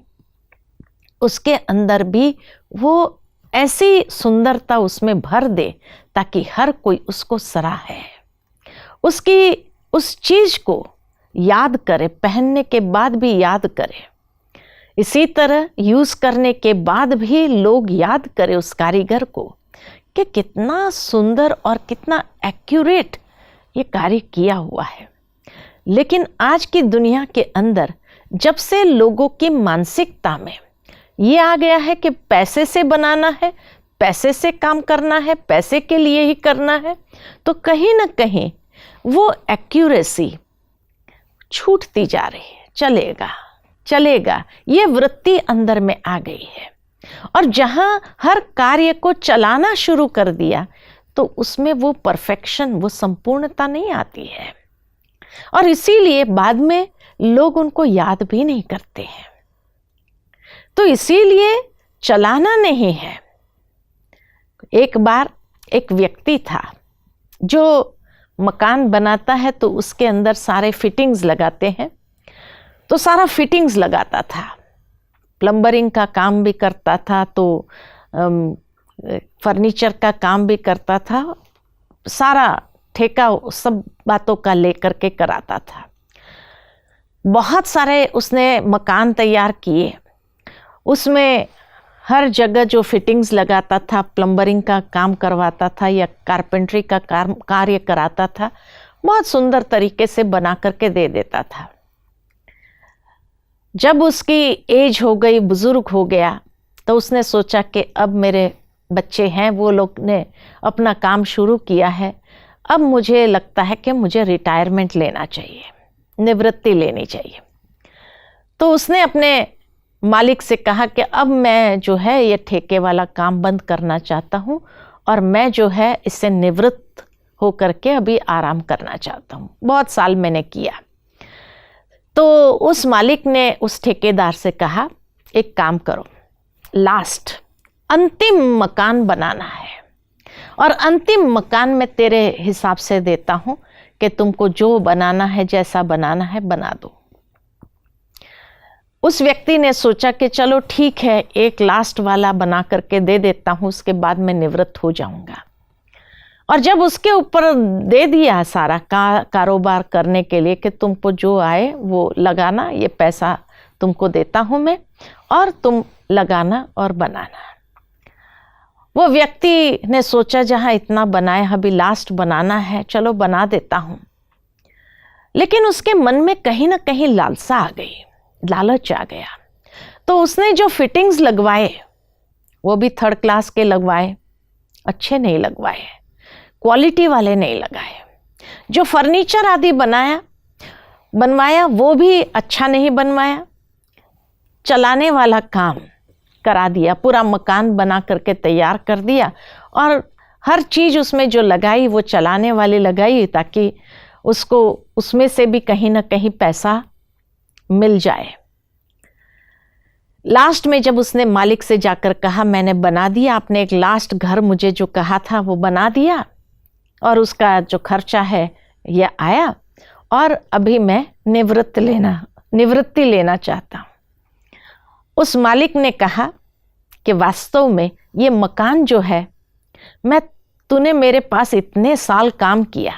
उसके अंदर भी वो ऐसी सुंदरता उसमें भर दे ताकि हर कोई उसको सराहे, उसकी उस चीज को याद करे, पहनने के बाद भी याद करे। इसी तरह यूज करने के बाद भी लोग याद करें उस कारीगर को कि कितना सुंदर और कितना एक्यूरेट ये कार्य किया हुआ है। लेकिन आज की दुनिया के अंदर जब से लोगों की मानसिकता में ये आ गया है कि पैसे से बनाना है, पैसे से काम करना है, पैसे के लिए ही करना है, तो कहीं ना कहीं वो एक्यूरेसी छूटती जा रही है। चलेगा चलेगा, ये वृत्ति अंदर में आ गई है। और जहां हर कार्य को चलाना शुरू कर दिया तो उसमें वो परफेक्शन, वो संपूर्णता नहीं आती है, और इसीलिए बाद में लोग उनको याद भी नहीं करते हैं। तो इसीलिए चलाना नहीं है। एक बार एक व्यक्ति था जो मकान बनाता है, तो उसके अंदर सारे फिटिंग्स लगाते हैं, तो सारा फिटिंग्स लगाता था, प्लम्बरिंग का काम भी करता था, तो फर्नीचर का काम भी करता था, सारा ठेका सब बातों का लेकर के कराता था। बहुत सारे उसने मकान तैयार किए, उसमें हर जगह जो फिटिंग्स लगाता था, प्लम्बरिंग का काम करवाता था या कारपेंट्री का कार्य कराता था, बहुत सुंदर तरीके से बना करके दे देता था। जब उसकी एज हो गई, बुजुर्ग हो गया, तो उसने सोचा कि अब मेरे बच्चे हैं, वो लोग ने अपना काम शुरू किया है, अब मुझे लगता है कि मुझे रिटायरमेंट लेना चाहिए, निवृत्ति लेनी चाहिए। तो उसने अपने मालिक से कहा कि अब मैं जो है ये ठेके वाला काम बंद करना चाहता हूँ, और मैं जो है इससे निवृत्त होकर के अभी आराम करना चाहता हूँ, बहुत साल मैंने किया। तो उस मालिक ने उस ठेकेदार से कहा, एक काम करो, लास्ट अंतिम मकान बनाना है, और अंतिम मकान में तेरे हिसाब से देता हूँ कि तुमको जो बनाना है, जैसा बनाना है बना दो। उस व्यक्ति ने सोचा कि चलो ठीक है, एक लास्ट वाला बना करके दे देता हूँ, उसके बाद मैं निवृत्त हो जाऊंगा। और जब उसके ऊपर दे दिया सारा कारोबार करने के लिए कि तुमको जो आए वो लगाना, ये पैसा तुमको देता हूँ मैं, और तुम लगाना और बनाना। वो व्यक्ति ने सोचा जहाँ इतना बनाया, अभी लास्ट बनाना है, चलो बना देता हूँ। लेकिन उसके मन में कहीं ना कहीं लालसा आ गई, लालच आ गया। तो उसने जो फिटिंग्स लगवाए वो भी थर्ड क्लास के लगवाए, अच्छे नहीं लगवाए, क्वालिटी वाले नहीं लगाए। जो फर्नीचर आदि बनवाया वो भी अच्छा नहीं बनवाया, चलाने वाला काम करा दिया, पूरा मकान बना करके तैयार कर दिया, और हर चीज़ उसमें जो लगाई वो चलाने वाली लगाई, ताकि उसको उसमें से भी कहीं ना कहीं पैसा मिल जाए। लास्ट में जब उसने मालिक से जाकर कहा, मैंने बना दिया, आपने एक लास्ट घर मुझे जो कहा था वो बना दिया, और उसका जो खर्चा है ये आया, और अभी मैं निवृत्ति लेना चाहता हूँ। उस मालिक ने कहा कि वास्तव में ये मकान जो है, तूने मेरे पास इतने साल काम किया,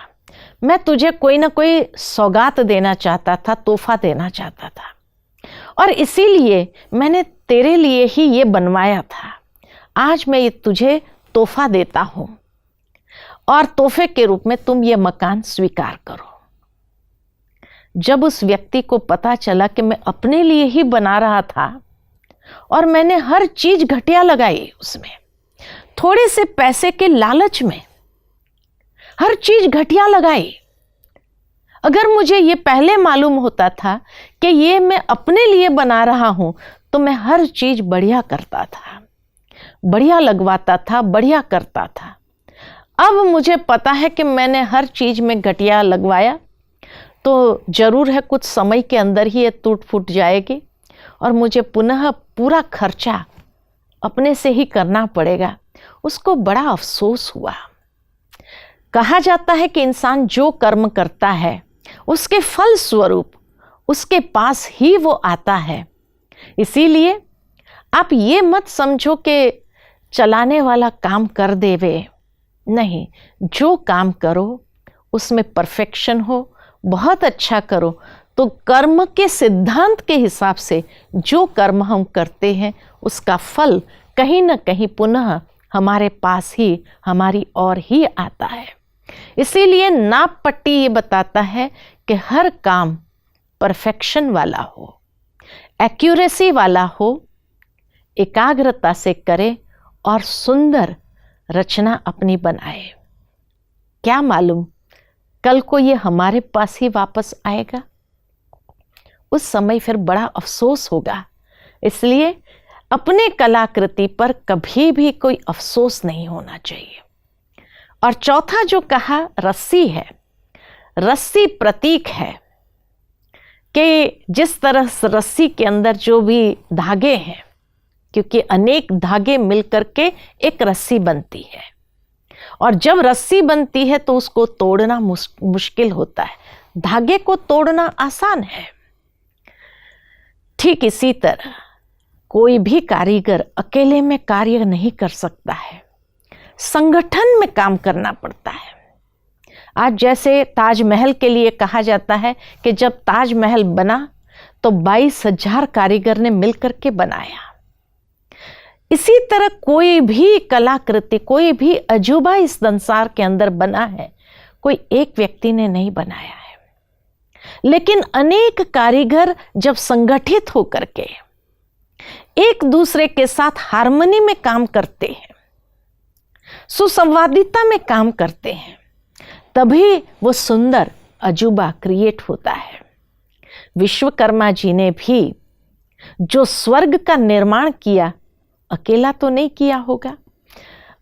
मैं तुझे कोई ना कोई सौगात देना चाहता था, तोहफा देना चाहता था, और इसीलिए मैंने तेरे लिए ही ये बनवाया था। आज मैं ये तुझे तोहफा देता हूँ, और तोहफे के रूप में तुम ये मकान स्वीकार करो। जब उस व्यक्ति को पता चला कि मैं अपने लिए ही बना रहा था और मैंने हर चीज घटिया लगाई, उसमें थोड़े से पैसे के लालच में हर चीज घटिया लगाई। अगर मुझे ये पहले मालूम होता था कि ये मैं अपने लिए बना रहा हूं, तो मैं हर चीज बढ़िया करता था, बढ़िया लगवाता था, बढ़िया करता था। अब मुझे पता है कि मैंने हर चीज में घटिया लगवाया, तो जरूर है कुछ समय के अंदर ही ये टूट फूट जाएगी, और मुझे पुनः पूरा खर्चा अपने से ही करना पड़ेगा। उसको बड़ा अफसोस हुआ। कहा जाता है कि इंसान जो कर्म करता है उसके फल स्वरूप उसके पास ही वो आता है। इसीलिए आप ये मत समझो कि चलाने वाला काम कर देवे, नहीं, जो काम करो उसमें परफेक्शन हो, बहुत अच्छा करो, तो कर्म के सिद्धांत के हिसाब से जो कर्म हम करते हैं उसका फल कहीं ना कहीं पुनः हमारे पास ही, हमारी ओर ही आता है। इसीलिए नाप पट्टी ये बताता है कि हर काम परफेक्शन वाला हो, एक्यूरेसी वाला हो, एकाग्रता से करे और सुंदर रचना अपनी बनाए। क्या मालूम कल को ये हमारे पास ही वापस आएगा, उस समय फिर बड़ा अफसोस होगा। इसलिए अपने कलाकृति पर कभी भी कोई अफसोस नहीं होना चाहिए। और चौथा जो कहा रस्सी है, रस्सी प्रतीक है कि जिस तरह रस्सी के अंदर जो भी धागे हैं, क्योंकि अनेक धागे मिलकर के एक रस्सी बनती है, और जब रस्सी बनती है तो उसको तोड़ना मुश्किल होता है, धागे को तोड़ना आसान है। ठीक इसी तरह कोई भी कारीगर अकेले में कार्य नहीं कर सकता है, संगठन में काम करना पड़ता है। आज जैसे ताजमहल के लिए कहा जाता है कि जब ताजमहल बना तो 22,000 कारीगर ने मिलकर के बनाया। इसी तरह कोई भी कलाकृति, कोई भी अजूबा इस संसार के अंदर बना है, कोई एक व्यक्ति ने नहीं बनाया है, लेकिन अनेक कारीगर जब संगठित होकर के एक दूसरे के साथ हार्मनी में काम करते हैं, सुसंवादिता में काम करते हैं, तभी वो सुंदर अजूबा क्रिएट होता है। विश्वकर्मा जी ने भी जो स्वर्ग का निर्माण किया, अकेला तो नहीं किया होगा,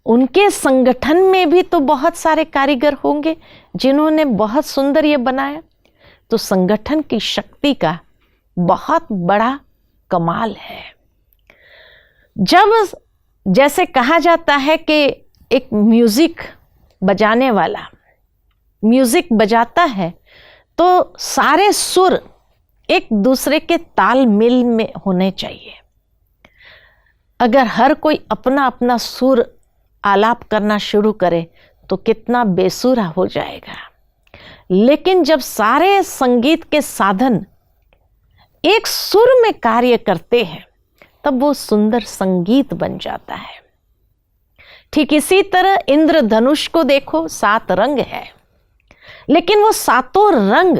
उनके संगठन में भी तो बहुत सारे कारीगर होंगे जिन्होंने बहुत सुंदर ये बनाया। तो संगठन की शक्ति का बहुत बड़ा कमाल है। जब जैसे कहा जाता है कि एक म्यूजिक बजाने वाला म्यूजिक बजाता है तो सारे सुर एक दूसरे के तालमेल में होने चाहिए। अगर हर कोई अपना अपना सुर आलाप करना शुरू करे तो कितना बेसुरा हो जाएगा। लेकिन जब सारे संगीत के साधन एक सुर में कार्य करते हैं तब वो सुंदर संगीत बन जाता है। ठीक इसी तरह इंद्रधनुष को देखो, 7 रंग है, लेकिन वो 7 रंग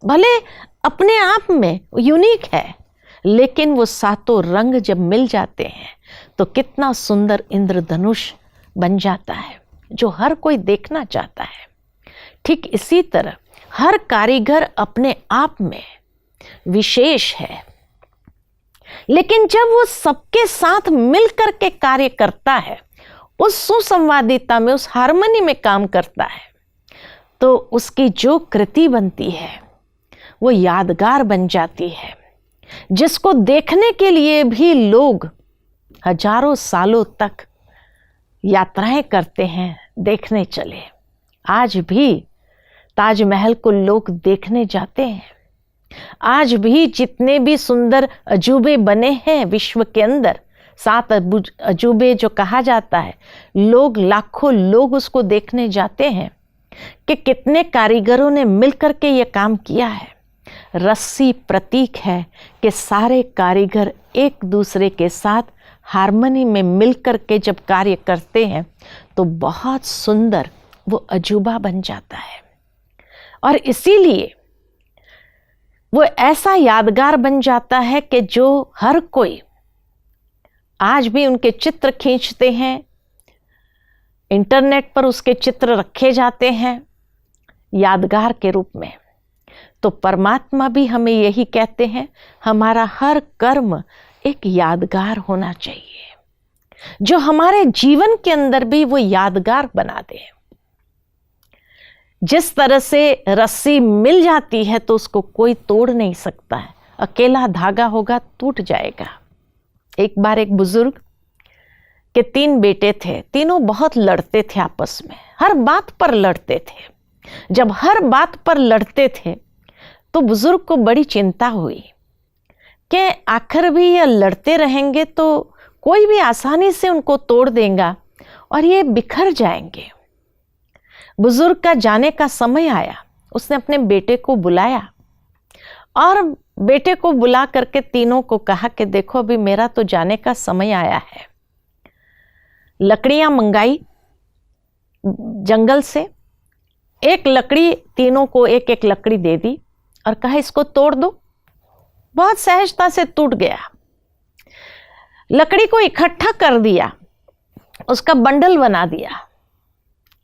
भले अपने आप में यूनिक है, लेकिन वो 7 रंग जब मिल जाते हैं तो कितना सुंदर इंद्रधनुष बन जाता है जो हर कोई देखना चाहता है। ठीक इसी तरह हर कारीगर अपने आप में विशेष है, लेकिन जब वो सबके साथ मिलकर के कार्य करता है, उस सुसंवादिता में, उस हार्मनी में काम करता है, तो उसकी जो कृति बनती है वो यादगार बन जाती है, जिसको देखने के लिए भी लोग हजारों सालों तक यात्राएं करते हैं, देखने चले। आज भी ताजमहल को लोग देखने जाते हैं। आज भी जितने भी सुंदर अजूबे बने हैं विश्व के अंदर, 7 अजूबे जो कहा जाता है, लोग लाखों लोग उसको देखने जाते हैं कि कितने कारीगरों ने मिलकर के ये काम किया है। रस्सी प्रतीक है कि सारे कारीगर एक दूसरे के साथ हार्मनी में मिलकर के जब कार्य करते हैं तो बहुत सुंदर वो अजूबा बन जाता है। और इसीलिए वो ऐसा यादगार बन जाता है कि जो हर कोई आज भी उनके चित्र खींचते हैं, इंटरनेट पर उसके चित्र रखे जाते हैं यादगार के रूप में। तो परमात्मा भी हमें यही कहते हैं, हमारा हर कर्म एक यादगार होना चाहिए, जो हमारे जीवन के अंदर भी वो यादगार बना दे। जिस तरह से रस्सी मिल जाती है तो उसको कोई तोड़ नहीं सकता है, अकेला धागा होगा टूट जाएगा। एक बार एक बुजुर्ग के 3 बेटे थे, तीनों बहुत लड़ते थे आपस में, हर बात पर लड़ते थे। जब हर बात पर लड़ते थे तो बुजुर्ग को बड़ी चिंता हुई कि आखिर भी ये लड़ते रहेंगे तो कोई भी आसानी से उनको तोड़ देगा और ये बिखर जाएंगे। बुजुर्ग का जाने का समय आया, उसने अपने बेटे को बुलाया और बेटे को बुला करके तीनों को कहा कि देखो अभी मेरा तो जाने का समय आया है। लकड़ियां मंगाई जंगल से, एक लकड़ी, तीनों को एक एक लकड़ी दे दी और कहा इसको तोड़ दो। बहुत सहजता से टूट गया। लकड़ी को इकट्ठा कर दिया उसका बंडल बना दिया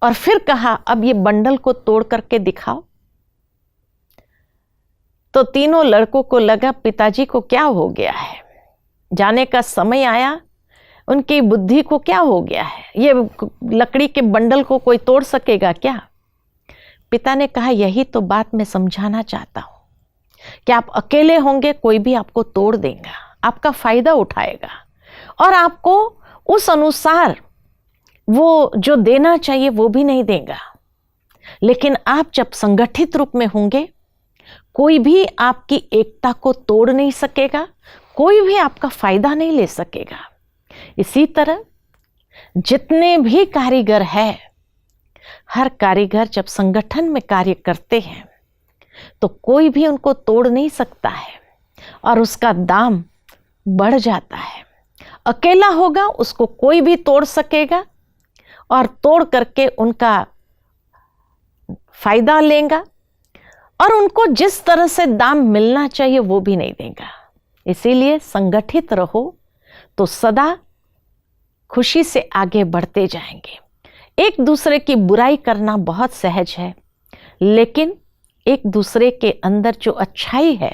और फिर कहा अब ये बंडल को तोड़ करके दिखाओ। तो तीनों लड़कों को लगा पिताजी को क्या हो गया है, जाने का समय आया, उनकी बुद्धि को क्या हो गया है, ये लकड़ी के बंडल को कोई तोड़ सकेगा क्या। पिता ने कहा यही तो बात मैं समझाना चाहता हूं कि आप अकेले होंगे कोई भी आपको तोड़ देगा, आपका फायदा उठाएगा और आपको उस अनुसार वो जो देना चाहिए वो भी नहीं देगा। लेकिन आप जब संगठित रूप में होंगे कोई भी आपकी एकता को तोड़ नहीं सकेगा, कोई भी आपका फायदा नहीं ले सकेगा। इसी तरह जितने भी कारीगर हैं, हर कारीगर जब संगठन में कार्य करते हैं तो कोई भी उनको तोड़ नहीं सकता है और उसका दाम बढ़ जाता है। अकेला होगा उसको कोई भी तोड़ सकेगा और तोड़ करके उनका फायदा लेगा और उनको जिस तरह से दाम मिलना चाहिए वो भी नहीं देगा। इसीलिए संगठित रहो तो सदा खुशी से आगे बढ़ते जाएंगे। एक दूसरे की बुराई करना बहुत सहज है, लेकिन एक दूसरे के अंदर जो अच्छाई है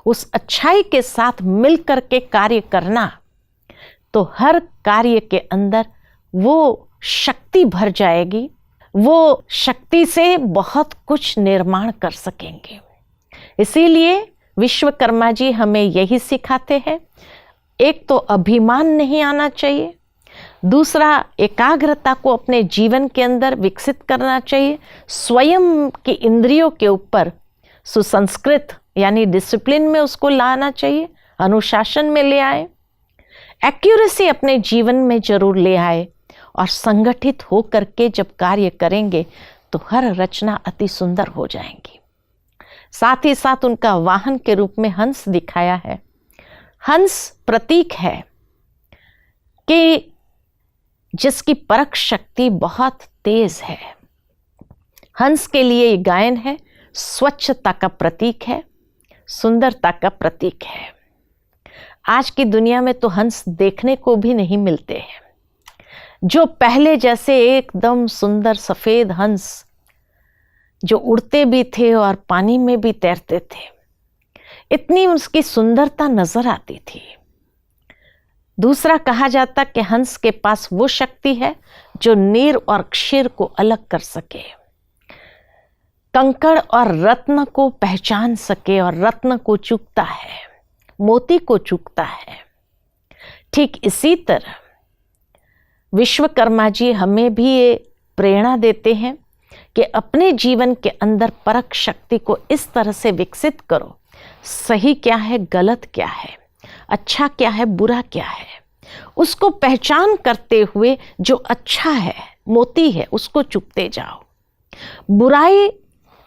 उस अच्छाई के साथ मिल करके कार्य करना, तो हर कार्य के अंदर वो शक्ति भर जाएगी, वो शक्ति से बहुत कुछ निर्माण कर सकेंगे। इसीलिए विश्वकर्मा जी हमें यही सिखाते हैं, एक तो अभिमान नहीं आना चाहिए, दूसरा एकाग्रता को अपने जीवन के अंदर विकसित करना चाहिए, स्वयं की इंद्रियों के ऊपर सुसंस्कृत यानी डिसिप्लिन में उसको लाना चाहिए, अनुशासन में ले आए, एक्यूरेसी अपने जीवन में जरूर ले आए और संगठित हो करके जब कार्य करेंगे तो हर रचना अति सुंदर हो जाएंगी। साथ ही साथ उनका वाहन के रूप में हंस दिखाया है। हंस प्रतीक है कि जिसकी परख शक्ति बहुत तेज है। हंस के लिए ये गायन है, स्वच्छता का प्रतीक है, सुंदरता का प्रतीक है। आज की दुनिया में तो हंस देखने को भी नहीं मिलते हैं। जो पहले जैसे एकदम सुंदर सफेद हंस जो उड़ते भी थे और पानी में भी तैरते थे, इतनी उसकी सुंदरता नजर आती थी। दूसरा कहा जाता कि हंस के पास वो शक्ति है जो नीर और क्षीर को अलग कर सके, कंकड़ और रत्न को पहचान सके और रत्न को चूकता है, मोती को चूकता है। ठीक इसी तरह विश्वकर्मा जी हमें भी ये प्रेरणा देते हैं कि अपने जीवन के अंदर परख शक्ति को इस तरह से विकसित करो, सही क्या है, गलत क्या है, अच्छा क्या है, बुरा क्या है, उसको पहचान करते हुए जो अच्छा है, मोती है, उसको चुपते जाओ। बुराई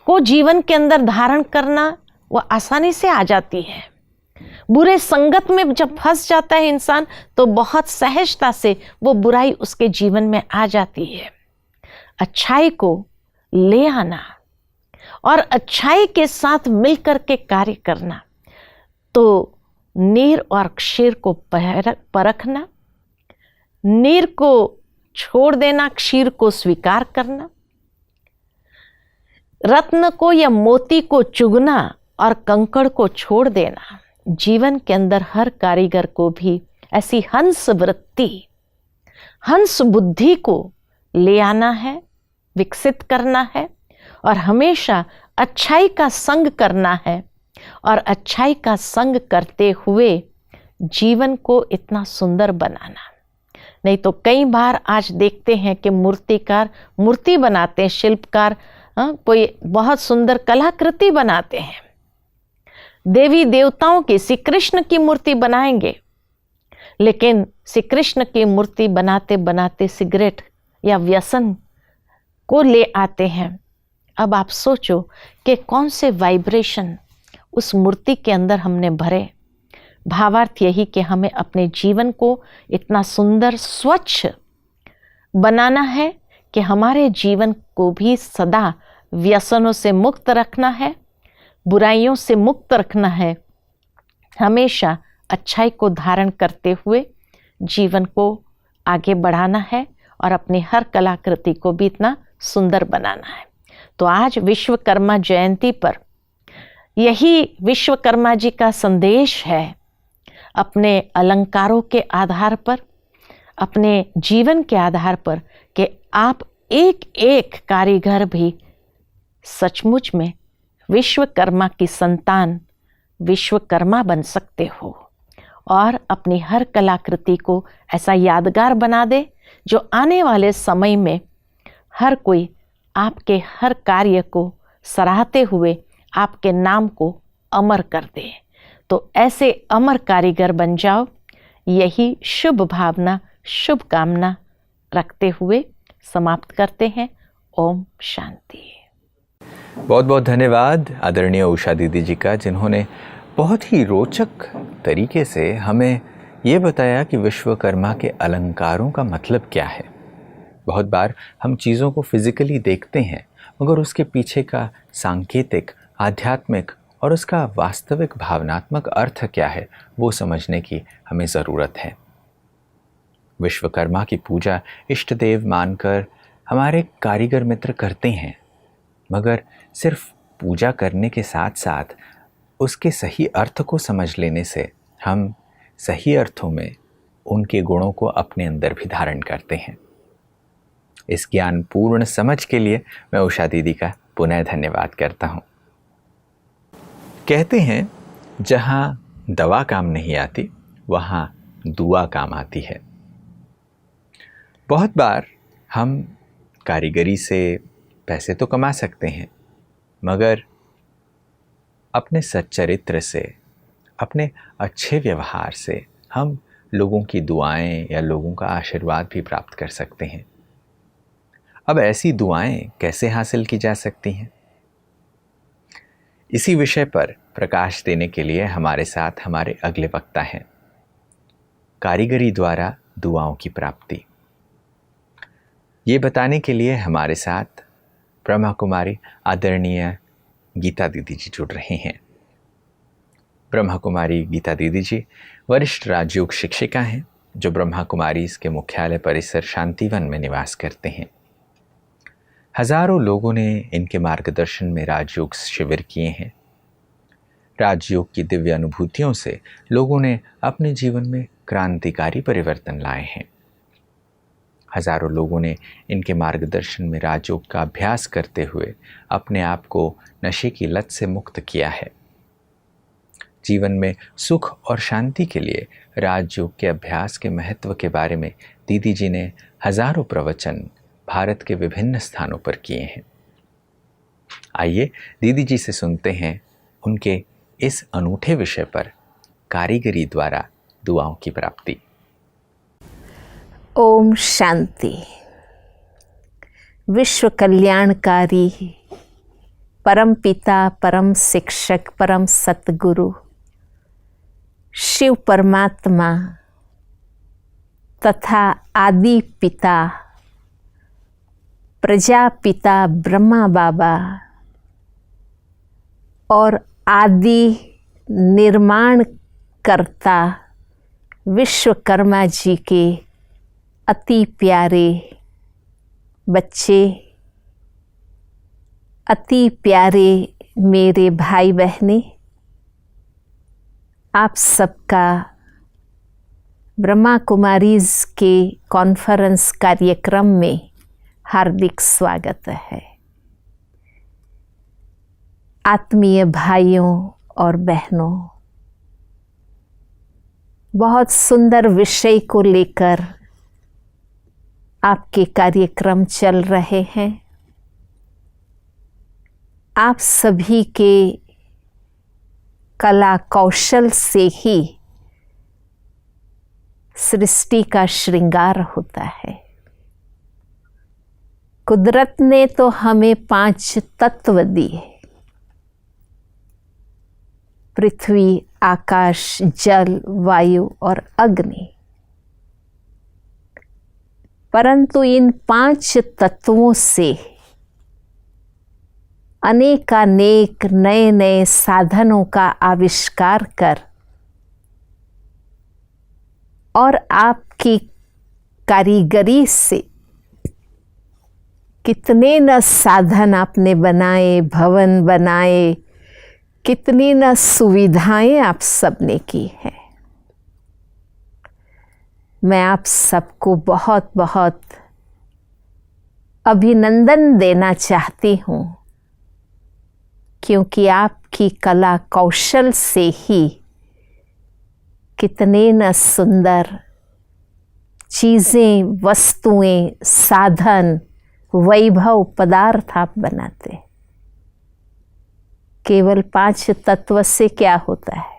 को जीवन के अंदर धारण करना वो आसानी से आ जाती है। बुरे संगत में जब फंस जाता है इंसान तो बहुत सहजता से वो बुराई उसके जीवन में आ जाती है। अच्छाई को ले आना और अच्छाई के साथ मिलकर के कार्य करना, तो नीर और क्षीर को परखना, नीर को छोड़ देना, क्षीर को स्वीकार करना, रत्न को या मोती को चुगना और कंकड़ को छोड़ देना। जीवन के अंदर हर कारीगर को भी ऐसी हंस वृत्ति, हंस बुद्धि को ले आना है, विकसित करना है और हमेशा अच्छाई का संग करना है और अच्छाई का संग करते हुए जीवन को इतना सुंदर बनाना। नहीं तो कई बार आज देखते हैं कि मूर्तिकार मूर्ति बनाते हैं, शिल्पकार कोई बहुत सुंदर कलाकृति बनाते हैं, देवी देवताओं की, श्री कृष्ण की मूर्ति बनाएंगे, लेकिन श्री कृष्ण की मूर्ति बनाते बनाते सिगरेट या व्यसन को ले आते हैं। अब आप सोचो कि कौन से वाइब्रेशन उस मूर्ति के अंदर हमने भरे। भावार्थ यही कि हमें अपने जीवन को इतना सुंदर स्वच्छ बनाना है कि हमारे जीवन को भी सदा व्यसनों से मुक्त रखना है, बुराइयों से मुक्त रखना है, हमेशा अच्छाई को धारण करते हुए जीवन को आगे बढ़ाना है और अपनी हर कलाकृति को भी इतना सुंदर बनाना है। तो आज विश्वकर्मा जयंती पर यही विश्वकर्मा जी का संदेश है, अपने अलंकारों के आधार पर, अपने जीवन के आधार पर, कि आप एक एक कारीगर भी सचमुच में विश्वकर्मा की संतान, विश्वकर्मा बन सकते हो और अपनी हर कलाकृति को ऐसा यादगार बना दे जो आने वाले समय में हर कोई आपके हर कार्य को सराहते हुए आपके नाम को अमर कर दे। तो ऐसे अमर कारीगर बन जाओ, यही शुभ भावना, शुभ कामना रखते हुए समाप्त करते हैं। ओम शांति। बहुत बहुत धन्यवाद आदरणीय उषा दीदी जी का, जिन्होंने बहुत ही रोचक तरीके से हमें ये बताया कि विश्वकर्मा के अलंकारों का मतलब क्या है। बहुत बार हम चीज़ों को फिजिकली देखते हैं, मगर उसके पीछे का सांकेतिक, आध्यात्मिक और उसका वास्तविक भावनात्मक अर्थ क्या है वो समझने की हमें ज़रूरत है। विश्वकर्मा की पूजा इष्ट देव मानकर हमारे कारीगर मित्र करते हैं, मगर सिर्फ पूजा करने के साथ साथ उसके सही अर्थ को समझ लेने से हम सही अर्थों में उनके गुणों को अपने अंदर भी धारण करते हैं। इस ज्ञान पूर्ण समझ के लिए मैं उषा दीदी का पुनः धन्यवाद करता हूँ। कहते हैं जहाँ दवा काम नहीं आती वहाँ दुआ काम आती है। बहुत बार हम कारीगरी से पैसे तो कमा सकते हैं, मगर अपने सच्चरित्र से, अपने अच्छे व्यवहार से हम लोगों की दुआएं या लोगों का आशीर्वाद भी प्राप्त कर सकते हैं। अब ऐसी दुआएं कैसे हासिल की जा सकती हैं? इसी विषय पर प्रकाश देने के लिए हमारे साथ हमारे अगले वक्ता हैं, कारीगरी द्वारा दुआओं की प्राप्ति। ये बताने के लिए हमारे साथ ब्रह्मा कुमारी आदरणीय गीता दीदी जी जुड़ रहे हैं। ब्रह्मा कुमारी गीता दीदी जी वरिष्ठ राजयोग शिक्षिका हैं, जो ब्रह्मा कुमारी इसके मुख्यालय परिसर शांतिवन में निवास करते हैं। हजारों लोगों ने इनके मार्गदर्शन में राजयोग शिविर किए हैं। राजयोग की दिव्य अनुभूतियों से लोगों ने अपने जीवन में क्रांतिकारी परिवर्तन लाए हैं। हजारों लोगों ने इनके मार्गदर्शन में राजयोग का अभ्यास करते हुए अपने आप को नशे की लत से मुक्त किया है। जीवन में सुख और शांति के लिए राजयोग के अभ्यास के महत्व के बारे में दीदी जी ने हजारों प्रवचन भारत के विभिन्न स्थानों पर किए हैं। आइए दीदी जी से सुनते हैं उनके इस अनूठे विषय पर, कारीगरी द्वारा दुआओं की प्राप्ति। ओम शांति। विश्व कल्याणकारी परम पिता, परम शिक्षक, परम सतगुरु शिव परमात्मा तथा आदि पिता प्रजापिता ब्रह्मा बाबा और आदि निर्माण कर्ता विश्वकर्मा जी के अति प्यारे बच्चे, अति प्यारे मेरे भाई बहनें, आप सबका ब्रह्मा कुमारीज के कॉन्फ्रेंस कार्यक्रम में हार्दिक स्वागत है। आत्मीय भाइयों और बहनों, बहुत सुंदर विषय को लेकर आपके कार्यक्रम चल रहे हैं। आप सभी के कला कौशल से ही सृष्टि का श्रृंगार होता है। कुदरत ने तो हमें 5 तत्व दिए, पृथ्वी, आकाश, जल, वायु और अग्नि, परंतु इन 5 तत्वों से अनेकानेक नए नए साधनों का आविष्कार कर और आपकी कारीगरी से कितने न साधन आपने बनाए, भवन बनाए, कितनी न सुविधाएं आप सबने की है। मैं आप सबको बहुत बहुत अभिनंदन देना चाहती हूँ, क्योंकि आपकी कला कौशल से ही कितने न सुंदर चीज़ें, वस्तुएं, साधन, वैभव, पदार्थ आप बनाते। केवल 5 तत्व से क्या होता है?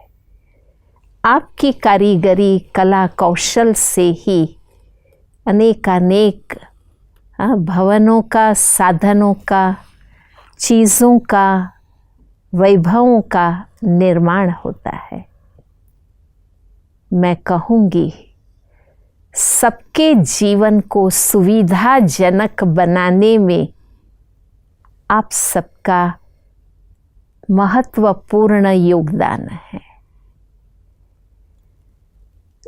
आपकी कारीगरी, कला कौशल से ही अनेकानेक भवनों का, साधनों का, चीज़ों का, वैभवों का निर्माण होता है। मैं कहूँगी, सबके जीवन को सुविधाजनक बनाने में आप सबका महत्वपूर्ण योगदान है।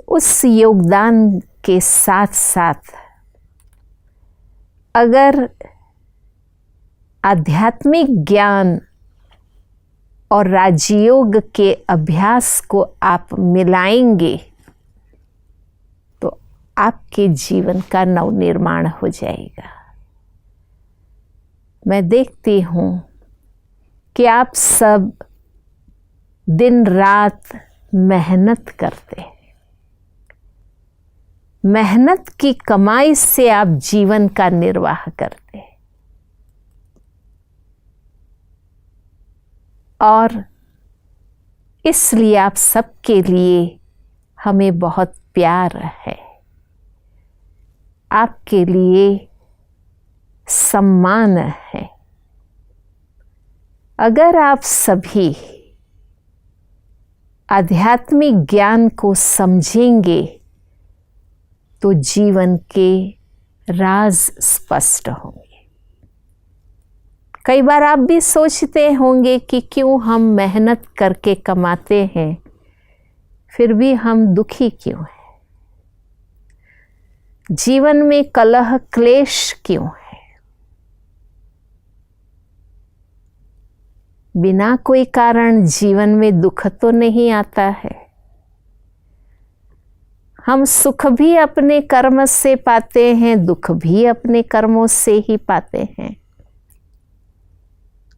उस योगदान के साथ साथ अगर आध्यात्मिक ज्ञान और राजयोग के अभ्यास को आप मिलाएंगे तो आपके जीवन का नवनिर्माण हो जाएगा। मैं देखती हूँ कि आप सब दिन रात मेहनत करते हैं। मेहनत की कमाई से आप जीवन का निर्वाह करते हैं और इसलिए आप सबके लिए हमें बहुत प्यार है, आपके लिए सम्मान है। अगर आप सभी आध्यात्मिक ज्ञान को समझेंगे तो जीवन के राज स्पष्ट होंगे। कई बार आप भी सोचते होंगे कि क्यों हम मेहनत करके कमाते हैं, फिर भी हम दुखी क्यों हैं? जीवन में कलह क्लेश क्यों है? बिना कोई कारण जीवन में दुख तो नहीं आता है। हम सुख भी अपने कर्म से पाते हैं, दुख भी अपने कर्मों से ही पाते हैं।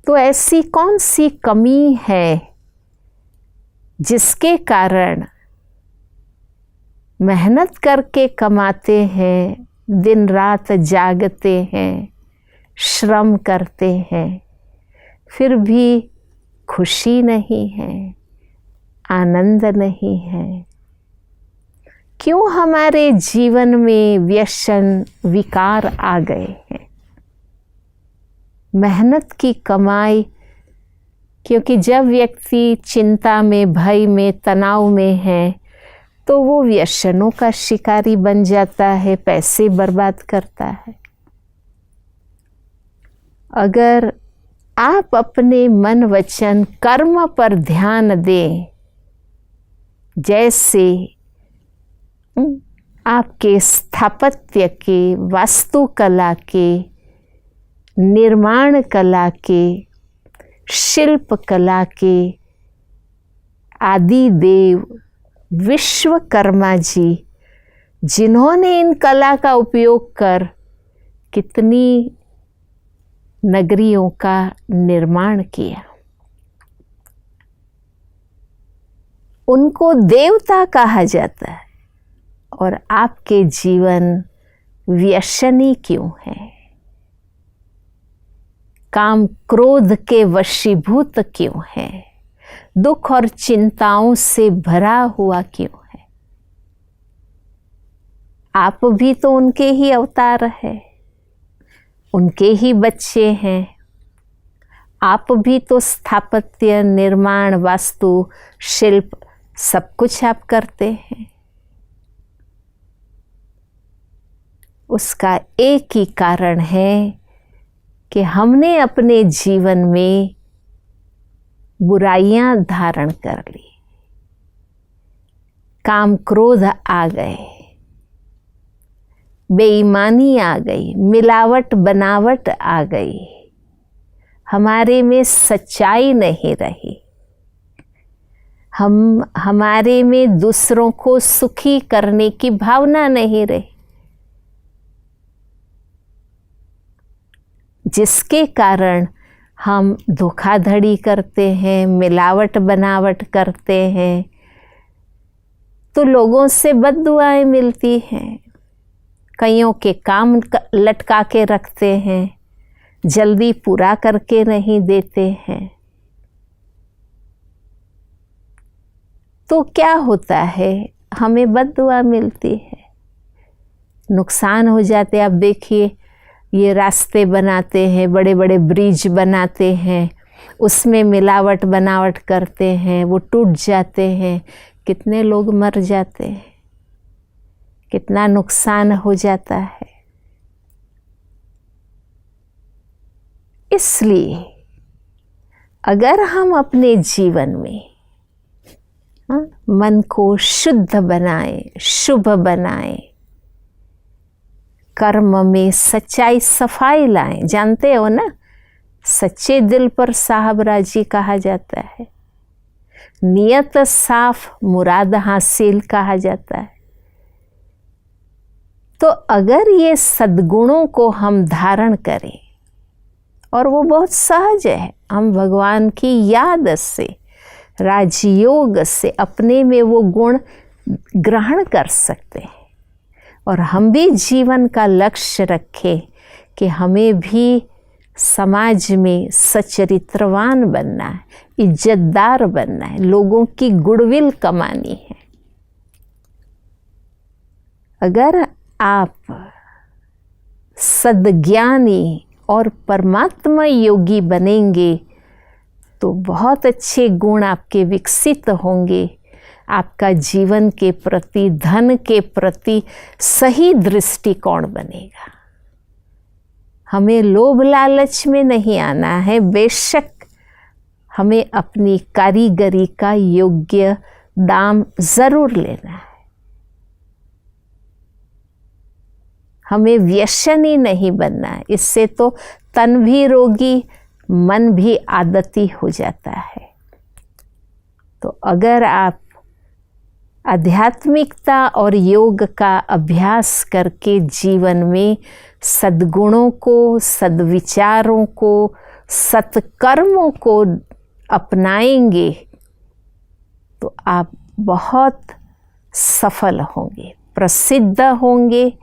तो ऐसी कौन सी कमी है जिसके कारण मेहनत करके कमाते हैं, दिन रात जागते हैं, श्रम करते हैं, फिर भी खुशी नहीं है, आनंद नहीं है? क्यों हमारे जीवन में व्यसन, विकार आ गए हैं? मेहनत की कमाई, क्योंकि जब व्यक्ति चिंता में, भय में, तनाव में है तो वो व्यसनों का शिकारी बन जाता है, पैसे बर्बाद करता है। अगर आप अपने मन, वचन, कर्म पर ध्यान दें, जैसे आपके स्थापत्य के, वास्तुकला के, निर्माण कला के, शिल्प कला के आदि देव विश्वकर्मा जी, जिन्होंने इन कला का उपयोग कर कितनी नगरियों का निर्माण किया, उनको देवता कहा जाता है। और आपके जीवन व्यसनी क्यों है? काम क्रोध के वशीभूत क्यों है? दुख और चिंताओं से भरा हुआ क्यों है? आप भी तो उनके ही अवतार हैं, उनके ही बच्चे हैं। आप भी तो स्थापत्य, निर्माण, वास्तु, शिल्प सब कुछ आप करते हैं। उसका एक ही कारण है कि हमने अपने जीवन में बुराइयां धारण कर ली, काम क्रोध आ गए, बेईमानी आ गई, मिलावट बनावट आ गई, हमारे में सच्चाई नहीं रही, हमारे में दूसरों को सुखी करने की भावना नहीं रही, जिसके कारण हम धोखाधड़ी करते हैं, मिलावट बनावट करते हैं, तो लोगों से बद्दुआएं मिलती हैं, कईयों के काम लटका के रखते हैं, जल्दी पूरा करके नहीं देते हैं। तो क्या होता है, हमें बद्दुआ मिलती है, नुकसान हो जाते हैं। आप देखिए, ये रास्ते बनाते हैं, बड़े बड़े ब्रिज बनाते हैं, उसमें मिलावट बनावट करते हैं, वो टूट जाते हैं, कितने लोग मर जाते हैं, कितना नुकसान हो जाता है। इसलिए अगर हम अपने जीवन में मन को शुद्ध बनाएं, शुभ बनाएं, कर्म में सच्चाई सफाई लाएं। जानते हो ना, सच्चे दिल पर साहब राजी कहा जाता है, नियत साफ मुराद हासिल कहा जाता है। तो अगर ये सद्गुणों को हम धारण करें, और वो बहुत सहज है, हम भगवान की याद से, राजयोग से अपने में वो गुण ग्रहण कर सकते हैं, और हम भी जीवन का लक्ष्य रखें कि हमें भी समाज में सचरित्रवान बनना है, इज्जतदार बनना है, लोगों की गुडविल कमानी है। अगर आप सद्ज्ञानी और परमात्मा योगी बनेंगे तो बहुत अच्छे गुण आपके विकसित होंगे, आपका जीवन के प्रति, धन के प्रति सही दृष्टिकोण बनेगा। हमें लोभ लालच में नहीं आना है, बेशक हमें अपनी कारीगरी का योग्य दाम ज़रूर लेना है। हमें व्यसनी नहीं बनना है, इससे तो तन भी रोगी, मन भी आदती हो जाता है। तो अगर आप आध्यात्मिकता और योग का अभ्यास करके जीवन में सद्गुणों को, सद्विचारों को, सत्कर्मों को अपनाएंगे तो आप बहुत सफल होंगे, प्रसिद्ध होंगे,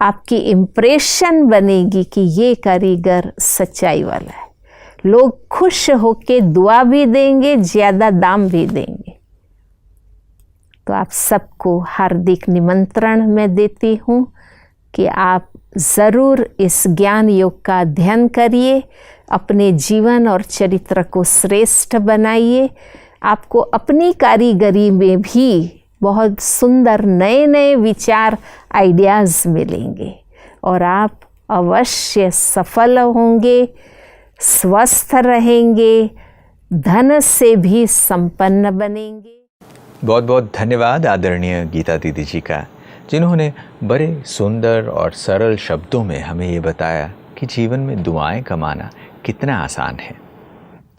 आपकी इम्प्रेशन बनेगी कि ये कारीगर सच्चाई वाला है। लोग खुश होके दुआ भी देंगे, ज़्यादा दाम भी देंगे। तो आप सबको हार्दिक निमंत्रण मैं देती हूँ कि आप ज़रूर इस ज्ञान योग का अध्ययन करिए, अपने जीवन और चरित्र को श्रेष्ठ बनाइए। आपको अपनी कारीगरी में भी बहुत सुंदर नए नए विचार, आइडियाज़ मिलेंगे और आप अवश्य सफल होंगे, स्वस्थ रहेंगे, धन से भी संपन्न बनेंगे। बहुत बहुत धन्यवाद आदरणीय गीता दीदी जी का, जिन्होंने बड़े सुंदर और सरल शब्दों में हमें ये बताया कि जीवन में दुआएं कमाना कितना आसान है।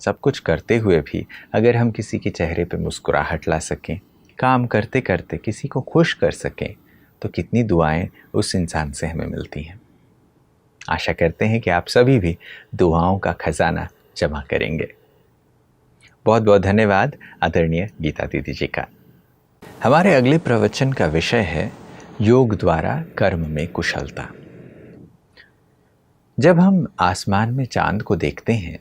सब कुछ करते हुए भी अगर हम किसी के चेहरे पे मुस्कुराहट ला सकें, काम करते करते किसी को खुश कर सकें, तो कितनी दुआएं उस इंसान से हमें मिलती हैं। आशा करते हैं कि आप सभी भी दुआओं का खजाना जमा करेंगे। बहुत बहुत धन्यवाद आदरणीय गीता दीदी जी का। हमारे अगले प्रवचन का विषय है योग द्वारा कर्म में कुशलता। जब हम आसमान में चांद को देखते हैं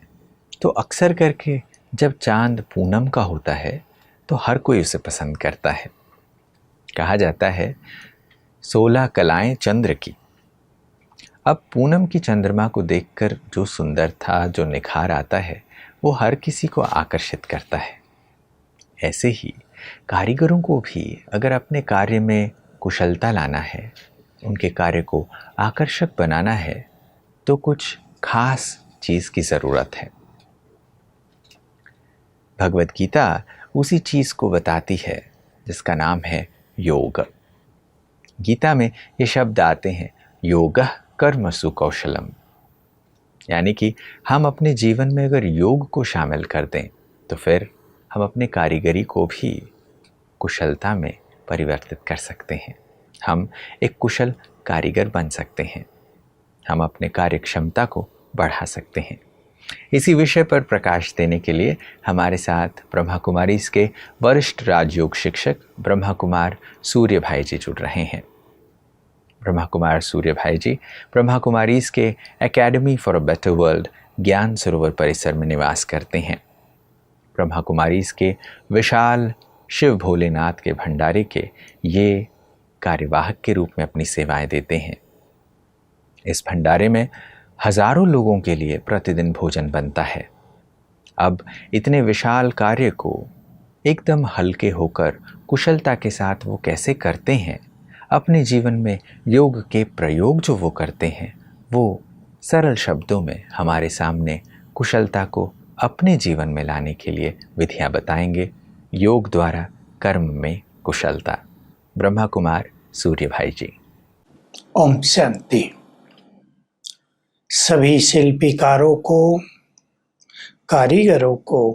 तो अक्सर करके जब चांद पूनम का होता है तो हर कोई उसे पसंद करता है। कहा जाता है 16 कलाएं चंद्र की। अब पूनम की चंद्रमा को देखकर जो सुंदरता, जो निखार आता है, वो हर किसी को आकर्षित करता है। ऐसे ही कारीगरों को भी अगर अपने कार्य में कुशलता लाना है, उनके कार्य को आकर्षक बनाना है, तो कुछ खास चीज़ की ज़रूरत है। भगवत गीता उसी चीज़ को बताती है जिसका नाम है योग। गीता में ये शब्द आते हैं, योगः कर्मसु कौशलम, यानी कि हम अपने जीवन में अगर योग को शामिल कर दें तो फिर हम अपने कारीगरी को भी कुशलता में परिवर्तित कर सकते हैं। हम एक कुशल कारीगर बन सकते हैं, हम अपने कार्य क्षमता को बढ़ा सकते हैं। इसी विषय पर प्रकाश देने के लिए हमारे साथ ब्रह्मा कुमारीज के वरिष्ठ राजयोग शिक्षक ब्रह्मा कुमार सूर्य भाई जी जुड़ रहे हैं। ब्रह्मा कुमार सूर्य भाई जी ब्रह्मा कुमारीज के academy for a better world ज्ञान सरोवर परिसर में निवास करते हैं। ब्रह्मा कुमारीज के विशाल शिव भोलेनाथ के भंडारे के ये कार्यवाहक के रूप में अपनी सेवाएं देते हैं। इस भंडारे में हजारों लोगों के लिए प्रतिदिन भोजन बनता है। अब इतने विशाल कार्य को एकदम हल्के होकर कुशलता के साथ वो कैसे करते हैं, अपने जीवन में योग के प्रयोग जो वो करते हैं वो सरल शब्दों में हमारे सामने कुशलता को अपने जीवन में लाने के लिए विधियां बताएंगे। योग द्वारा कर्म में कुशलता। ब्रह्मा कुमार सूर्य भाई जी। ओम शांति। सभी शिल्पीकारों को, कारीगरों को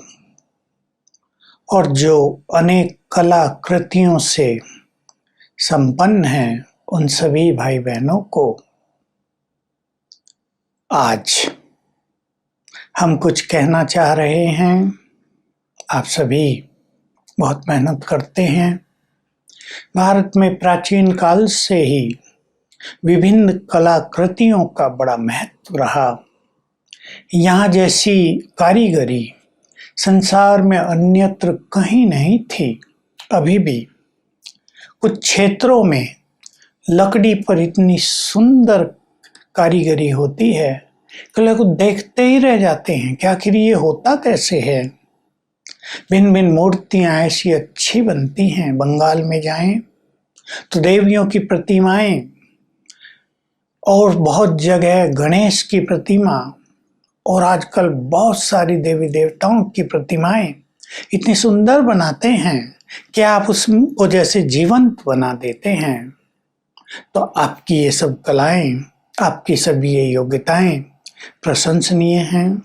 और जो अनेक कलाकृतियों से संपन्न हैं उन सभी भाई बहनों को आज हम कुछ कहना चाह रहे हैं। आप सभी बहुत मेहनत करते हैं। भारत में प्राचीन काल से ही विभिन्न कलाकृतियों का बड़ा महत्व रहा। यहाँ जैसी कारीगरी संसार में अन्यत्र कहीं नहीं थी। अभी भी कुछ क्षेत्रों में लकड़ी पर इतनी सुंदर कारीगरी होती है कि लोग देखते ही रह जाते हैं कि आखिर ये होता कैसे है। भिन्न भिन्न मूर्तियाँ ऐसी अच्छी बनती हैं। बंगाल में जाएं तो देवियों की प्रतिमाएं और बहुत जगह गणेश की प्रतिमा और आजकल बहुत सारी देवी देवताओं की प्रतिमाएं इतनी सुंदर बनाते हैं कि आप उसको जैसे जीवंत बना देते हैं। तो आपकी ये सब कलाएं, आपकी सभी ये योग्यताएं प्रशंसनीय हैं।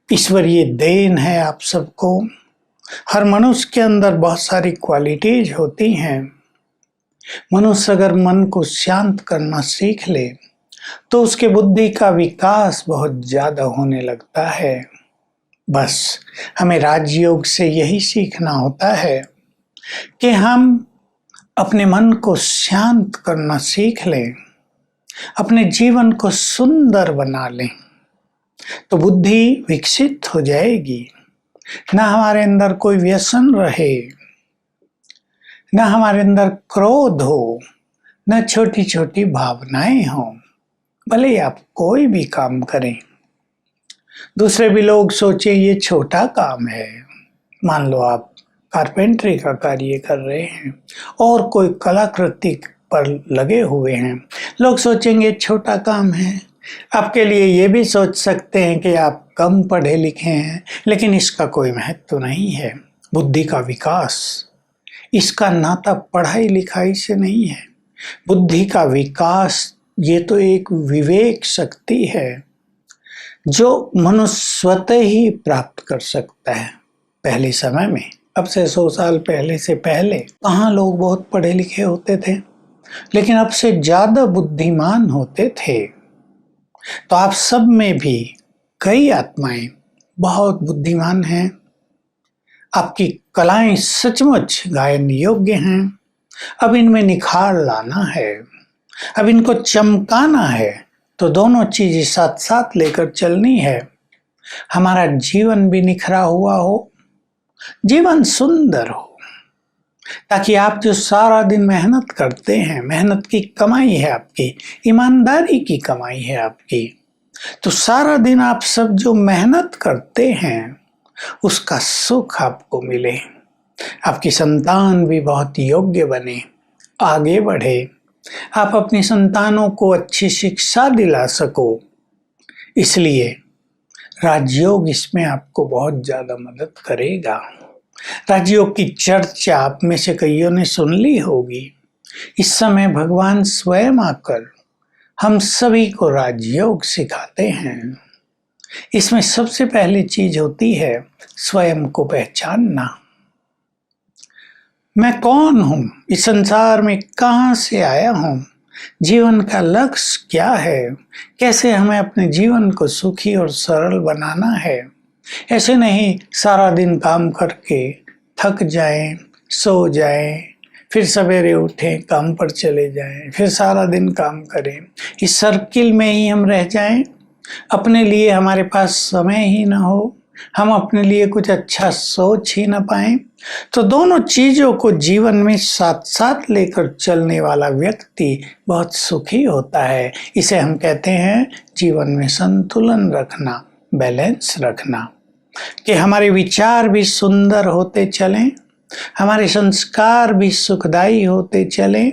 ईश्वरीय देन है आप सबको। हर मनुष्य के अंदर बहुत सारी क्वालिटीज होती हैं। मनुष्य अगर मन को शांत करना सीख ले तो उसके बुद्धि का विकास बहुत ज्यादा होने लगता है। बस हमें राजयोग से यही सीखना होता है कि हम अपने मन को शांत करना सीख लें, अपने जीवन को सुंदर बना लें, तो बुद्धि विकसित हो जाएगी। ना हमारे अंदर कोई व्यसन रहे, ना हमारे अंदर क्रोध हो, ना छोटी छोटी भावनाएं हों। भले ही आप कोई भी काम करें, दूसरे भी लोग सोचे ये छोटा काम है। मान लो आप कारपेंटरी का कार्य कर रहे हैं और कोई कलाकृति पर लगे हुए हैं, लोग सोचेंगे छोटा काम है। आपके लिए ये भी सोच सकते हैं कि आप कम पढ़े लिखे हैं, लेकिन इसका कोई महत्व नहीं है। बुद्धि का विकास, इसका नाता पढ़ाई लिखाई से नहीं है। बुद्धि का विकास ये तो एक विवेक शक्ति है जो मनुष्य स्वतः ही प्राप्त कर सकता है। पहले समय में, अब से 100 साल पहले से पहले कहाँ लोग बहुत पढ़े लिखे होते थे, लेकिन अब से ज्यादा बुद्धिमान होते थे। तो आप सब में भी कई आत्माएं बहुत बुद्धिमान हैं। आपकी कलाएं सचमुच गायन योग्य हैं। अब इनमें निखार लाना है, अब इनको चमकाना है। तो दोनों चीजें साथ साथ लेकर चलनी है। हमारा जीवन भी निखरा हुआ हो, जीवन सुंदर हो, ताकि आप जो सारा दिन मेहनत करते हैं, मेहनत की कमाई है आपकी, ईमानदारी की कमाई है आपकी, तो सारा दिन आप सब जो मेहनत करते हैं उसका सुख आपको मिले। आपकी संतान भी बहुत योग्य बने, आगे बढ़े, आप अपनी संतानों को अच्छी शिक्षा दिला सको। इसलिए राजयोग इसमें आपको बहुत ज़्यादा मदद करेगा। राजयोग की चर्चा आप में से कईयों ने सुन ली होगी। इस समय भगवान स्वयं आकर हम सभी को राजयोग सिखाते हैं। इसमें सबसे पहली चीज होती है स्वयं को पहचानना। मैं कौन हूं, इस संसार में कहां से आया हूं, जीवन का लक्ष्य क्या है, कैसे हमें अपने जीवन को सुखी और सरल बनाना है। ऐसे नहीं सारा दिन काम करके थक जाएं, सो जाएं, फिर सवेरे उठें, काम पर चले जाएं, फिर सारा दिन काम करें, इस सर्किल में ही हम रह जाएं। अपने लिए हमारे पास समय ही ना हो, हम अपने लिए कुछ अच्छा सोच ही ना पाएं। तो दोनों चीजों को जीवन में साथ साथ लेकर चलने वाला व्यक्ति बहुत सुखी होता है। इसे हम कहते हैं जीवन में संतुलन रखना, बैलेंस रखना, कि हमारे विचार भी सुंदर होते चलें, हमारे संस्कार भी सुखदायी होते चलें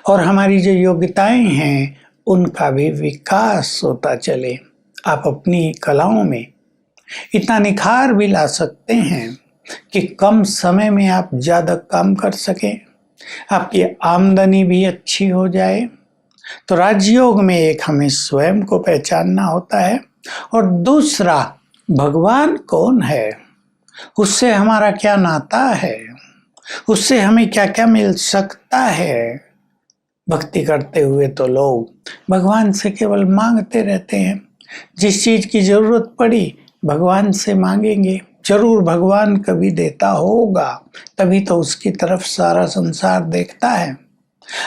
और हमारी जो योग्यताएं हैं उनका भी विकास होता चले। आप अपनी कलाओं में इतना निखार भी ला सकते हैं कि कम समय में आप ज़्यादा काम कर सकें, आपकी आमदनी भी अच्छी हो जाए। तो राजयोग में एक हमें स्वयं को पहचानना होता है और दूसरा भगवान कौन है, उससे हमारा क्या नाता है, उससे हमें क्या क्या मिल सकता है। भक्ति करते हुए तो लोग भगवान से केवल मांगते रहते हैं। जिस चीज की जरूरत पड़ी भगवान से मांगेंगे, जरूर भगवान कभी देता होगा, तभी तो उसकी तरफ सारा संसार देखता है।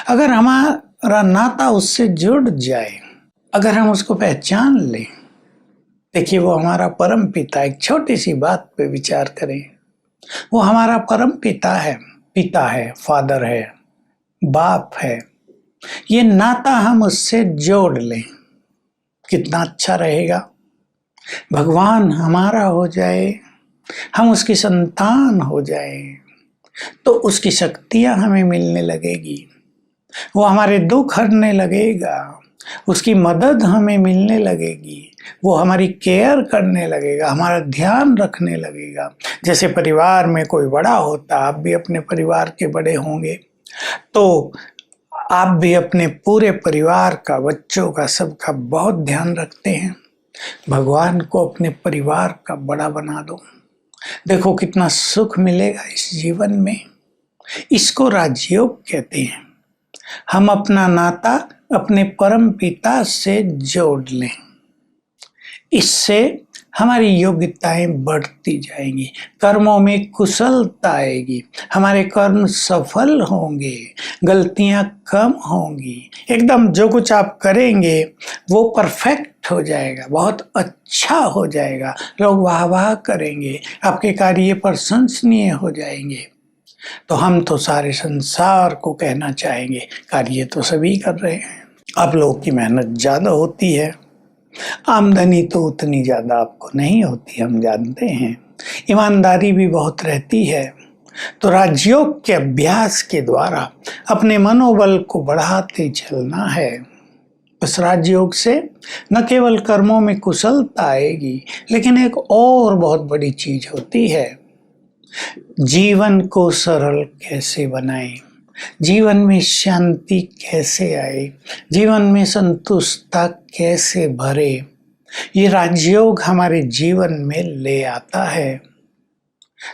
अगर हमारा नाता उससे जुड़ जाए, अगर हम उसको पहचान लें, देखिए वो हमारा परम पिता। एक छोटी सी बात पे विचार करें, वो हमारा परम पिता है, फादर है, बाप है। ये नाता हम उससे जोड़ लें, कितना अच्छा रहेगा। भगवान हमारा हो जाए, हम उसकी संतान हो जाए, तो उसकी शक्तियां हमें मिलने लगेगी, वो हमारे दुख हरने लगेगा, उसकी मदद हमें मिलने लगेगी, वो हमारी केयर करने लगेगा, हमारा ध्यान रखने लगेगा। जैसे परिवार में कोई बड़ा होता, आप भी अपने परिवार के बड़े होंगे, तो आप भी अपने पूरे परिवार का, बच्चों का, सबका बहुत ध्यान रखते हैं। भगवान को अपने परिवार का बड़ा बना दो, देखो कितना सुख मिलेगा इस जीवन में। इसको राजयोग कहते हैं। हम अपना नाता अपने परम पिता से जोड़ लें, इससे हमारी योग्यताएं बढ़ती जाएंगी, कर्मों में कुशलता आएगी, हमारे कर्म सफल होंगे, गलतियां कम होंगी, एकदम जो कुछ आप करेंगे वो परफेक्ट हो जाएगा, बहुत अच्छा हो जाएगा, लोग वाह वाह करेंगे, आपके कार्य प्रशंसनीय हो जाएंगे। तो हम तो सारे संसार को कहना चाहेंगे कार्य तो सभी कर रहे हैं। आप लोगों की मेहनत ज़्यादा होती है, आमदनी तो उतनी ज़्यादा आपको नहीं होती, हम जानते हैं, ईमानदारी भी बहुत रहती है। तो राजयोग के अभ्यास के द्वारा अपने मनोबल को बढ़ाते चलना है। उस राजयोग से न केवल कर्मों में कुशलता आएगी, लेकिन एक और बहुत बड़ी चीज होती है, जीवन को सरल कैसे बनाएं, जीवन में शांति कैसे आए, जीवन में संतुष्टता कैसे भरे, ये राजयोग हमारे जीवन में ले आता है।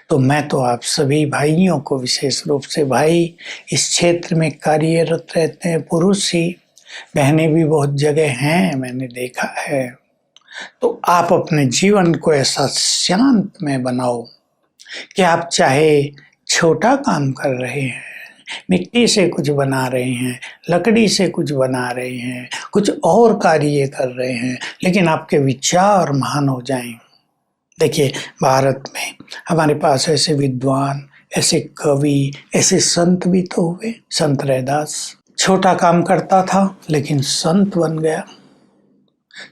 तो मैं तो आप सभी भाइयों को, विशेष रूप से भाई इस क्षेत्र में कार्यरत रहते हैं, पुरुष ही, बहनें भी बहुत जगह हैं, मैंने देखा है। तो आप अपने जीवन को ऐसा शांत में बनाओ कि आप चाहे छोटा काम कर रहे हैं, मिट्टी से कुछ बना रहे हैं, लकड़ी से कुछ बना रहे हैं, कुछ और कार्य कर रहे हैं, लेकिन आपके विचार महान हो जाएं। देखिए भारत में हमारे पास ऐसे विद्वान, ऐसे कवि, ऐसे संत भी तो हुए। संत रैदास छोटा काम करता था लेकिन संत बन गया।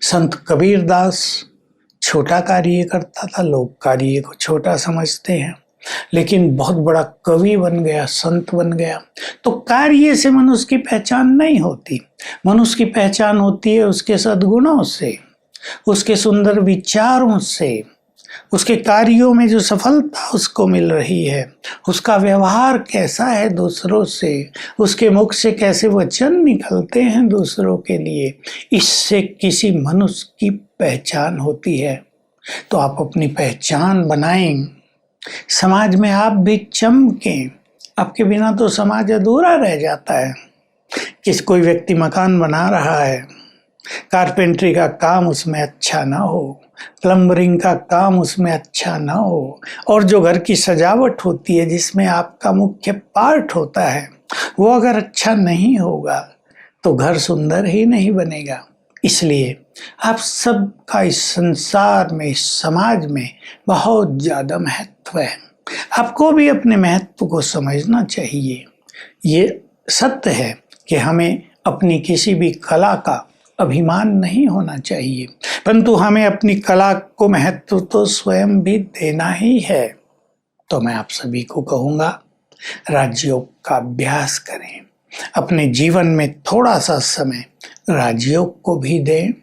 संत कबीरदास छोटा कार्य करता था, लोग कार्य को छोटा समझते हैं, लेकिन बहुत बड़ा कवि बन गया, संत बन गया। तो कार्य से मनुष्य की पहचान नहीं होती, मनुष्य की पहचान होती है उसके सद्गुणों से, उसके सुंदर विचारों से, उसके कार्यों में जो सफलता उसको मिल रही है, उसका व्यवहार कैसा है दूसरों से, उसके मुख से कैसे वचन निकलते हैं दूसरों के लिए, इससे किसी मनुष्य की पहचान होती है। तो आप अपनी पहचान बनाएं, समाज में आप भी चमकें। आपके बिना तो समाज अधूरा रह जाता है। कोई व्यक्ति मकान बना रहा है, कारपेंटरी का काम उसमें अच्छा ना हो, प्लम्बरिंग का काम उसमें अच्छा ना हो, और जो घर की सजावट होती है जिसमें आपका मुख्य पार्ट होता है, वो अगर अच्छा नहीं होगा तो घर सुंदर ही नहीं बनेगा। इसलिए आप सबका इस संसार में, इस समाज में बहुत ज़्यादा महत्व है। आपको भी अपने महत्व को समझना चाहिए। ये सत्य है कि हमें अपनी किसी भी कला का अभिमान नहीं होना चाहिए, परंतु हमें अपनी कला को महत्व तो स्वयं भी देना ही है। तो मैं आप सभी को कहूँगा, राजयोग का अभ्यास करें, अपने जीवन में थोड़ा सा समय राजयोग को भी दें,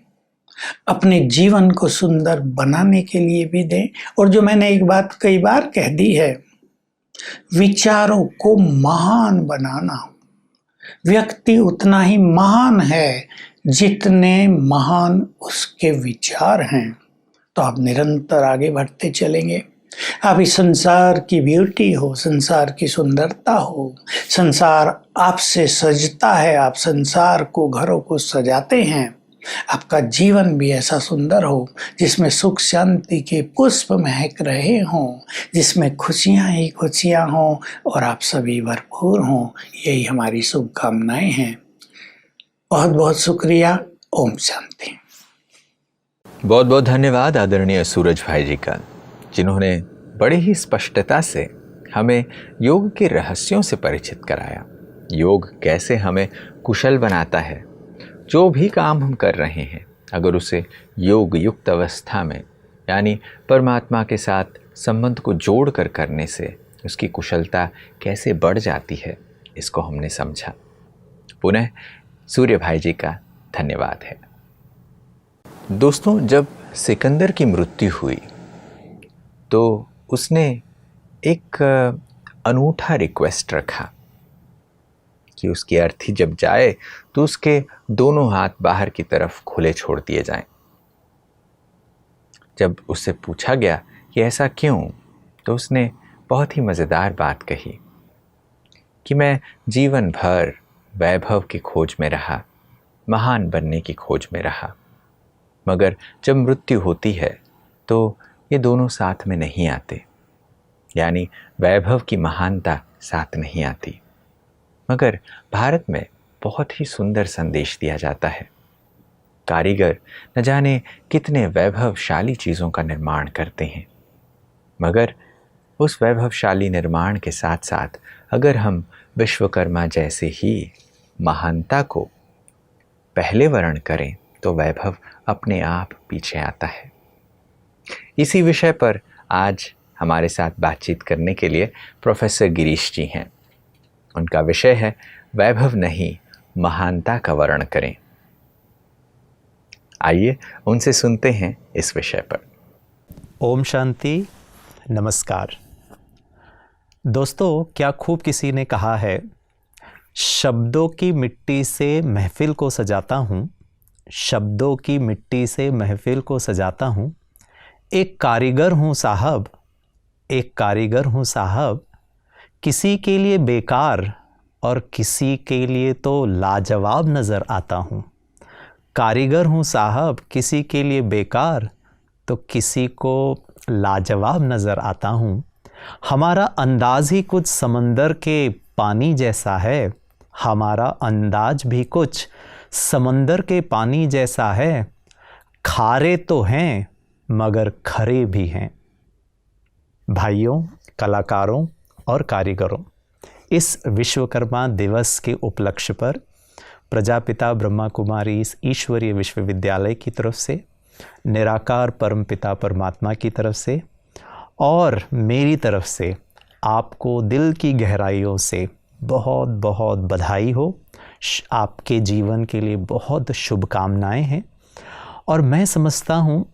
अपने जीवन को सुंदर बनाने के लिए भी दें। और जो मैंने एक बात कई बार कह दी है, विचारों को महान बनाना। व्यक्ति उतना ही महान है जितने महान उसके विचार हैं। तो आप निरंतर आगे बढ़ते चलेंगे। आप इस संसार की ब्यूटी हो, संसार की सुंदरता हो, संसार आपसे सजता है, आप संसार को, घरों को सजाते हैं। आपका जीवन भी ऐसा सुंदर हो जिसमें सुख शांति के पुष्प महक रहे हों, जिसमें खुशियां ही खुशियां हों और आप सभी भरपूर हों। यही हमारी शुभकामनाएं हैं। बहुत बहुत शुक्रिया। ओम शांति। बहुत बहुत धन्यवाद आदरणीय सूरज भाई जी का, जिन्होंने बड़ी ही स्पष्टता से हमें योग के रहस्यों से परिचित कराया। योग कैसे हमें कुशल बनाता है। जो भी काम हम कर रहे हैं, अगर उसे योग युक्त अवस्था में, यानी परमात्मा के साथ संबंध को जोड़ कर करने से उसकी कुशलता कैसे बढ़ जाती है, इसको हमने समझा। पुनः सूर्य भाई जी का धन्यवाद है। दोस्तों, जब सिकंदर की मृत्यु हुई तो उसने एक अनूठा रिक्वेस्ट रखा कि उसकी अर्थी जब जाए तो उसके दोनों हाथ बाहर की तरफ खुले छोड़ दिए जाएं। जब उससे पूछा गया कि ऐसा क्यों, तो उसने बहुत ही मज़ेदार बात कही कि मैं जीवन भर वैभव की खोज में रहा, महान बनने की खोज में रहा, मगर जब मृत्यु होती है तो ये दोनों साथ में नहीं आते, यानी वैभव की महानता साथ नहीं आती। मगर भारत में बहुत ही सुंदर संदेश दिया जाता है। कारीगर न जाने कितने वैभवशाली चीज़ों का निर्माण करते हैं, मगर उस वैभवशाली निर्माण के साथ साथ अगर हम विश्वकर्मा जैसे ही महानता को पहले वर्ण करें तो वैभव अपने आप पीछे आता है। इसी विषय पर आज हमारे साथ बातचीत करने के लिए प्रोफेसर गिरीश जी हैं। उनका विषय है वैभव नहीं, महानता का वर्ण करें। आइए उनसे सुनते हैं इस विषय पर। ओम शांति, नमस्कार दोस्तों। क्या खूब किसी ने कहा है, शब्दों की मिट्टी से महफिल को सजाता हूँ, शब्दों की मिट्टी से महफिल को सजाता हूँ। एक कारीगर हूँ साहब, एक कारीगर हूँ साहब, किसी के लिए बेकार और किसी के लिए तो लाजवाब नज़र आता हूँ। कारीगर हूँ साहब, किसी के लिए बेकार तो किसी को लाजवाब नज़र आता हूँ। हमारा अंदाज ही कुछ समंदर के पानी जैसा है, हमारा अंदाज भी कुछ समंदर के पानी जैसा है। खारे तो हैं मगर खरे भी हैं। भाइयों, कलाकारों और कारीगरों, इस विश्वकर्मा दिवस के उपलक्ष्य पर प्रजापिता ब्रह्मा कुमारी ईश्वरीय विश्वविद्यालय की तरफ से, निराकार परमपिता परमात्मा की तरफ से और मेरी तरफ से आपको दिल की गहराइयों से बहुत बहुत बधाई हो। आपके जीवन के लिए बहुत शुभकामनाएं हैं। और मैं समझता हूँ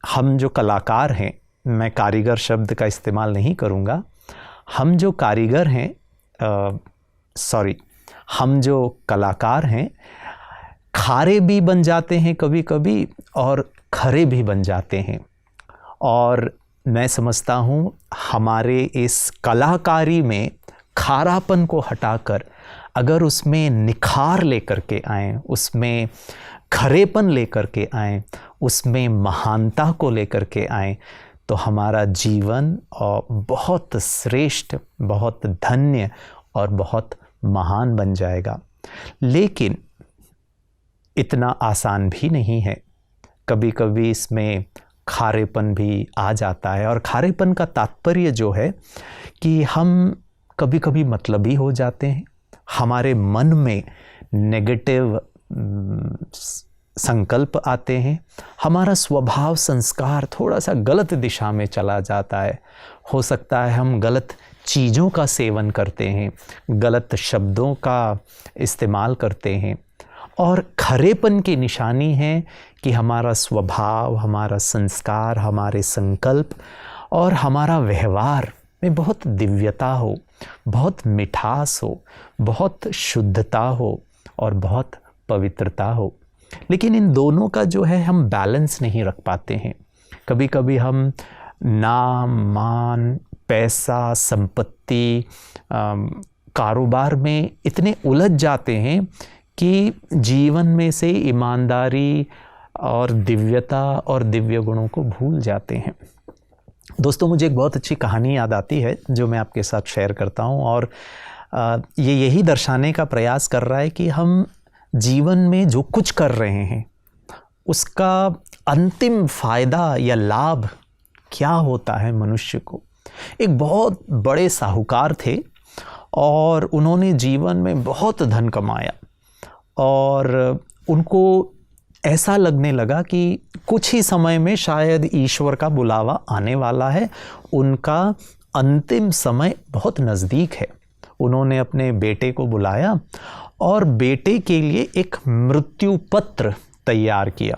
हम जो कलाकार हैं मैं कारीगर शब्द का इस्तेमाल नहीं करूँगा। हम जो कारीगर हैं, हम जो कलाकार हैं, खारे भी बन जाते हैं कभी कभी और खरे भी बन जाते हैं। और मैं समझता हूँ हमारे इस कलाकारी में खारापन को हटाकर अगर उसमें निखार लेकर के आएँ, उसमें खरेपन लेकर के आएँ, उसमें महानता को लेकर के आएँ, तो हमारा जीवन बहुत श्रेष्ठ, बहुत धन्य और बहुत महान बन जाएगा। लेकिन इतना आसान भी नहीं है। कभी कभी इसमें खारेपन भी आ जाता है, और खारेपन का तात्पर्य जो है कि हम कभी कभी मतलबी हो जाते हैं, हमारे मन में नेगेटिव संकल्प आते हैं, हमारा स्वभाव संस्कार थोड़ा सा गलत दिशा में चला जाता है। हो सकता है हम गलत चीज़ों का सेवन करते हैं, गलत शब्दों का इस्तेमाल करते हैं। और खरेपन की निशानी है कि हमारा स्वभाव, हमारा संस्कार, हमारे संकल्प और हमारा व्यवहार में बहुत दिव्यता हो, बहुत मिठास हो, बहुत शुद्धता हो और बहुत पवित्रता हो। लेकिन इन दोनों का जो है हम बैलेंस नहीं रख पाते हैं। कभी कभी हम नाम, मान, पैसा, संपत्ति, कारोबार में इतने उलझ जाते हैं कि जीवन में से ईमानदारी और दिव्यता और दिव्य गुणों को भूल जाते हैं। दोस्तों, मुझे एक बहुत अच्छी कहानी याद आती है जो मैं आपके साथ शेयर करता हूँ, और ये यही दर्शाने का प्रयास कर रहा है कि हम जीवन में जो कुछ कर रहे हैं उसका अंतिम फ़ायदा या लाभ क्या होता है मनुष्य को। एक बहुत बड़े साहूकार थे और उन्होंने जीवन में बहुत धन कमाया, और उनको ऐसा लगने लगा कि कुछ ही समय में शायद ईश्वर का बुलावा आने वाला है, उनका अंतिम समय बहुत नज़दीक है। उन्होंने अपने बेटे को बुलाया और बेटे के लिए एक मृत्यु पत्र तैयार किया,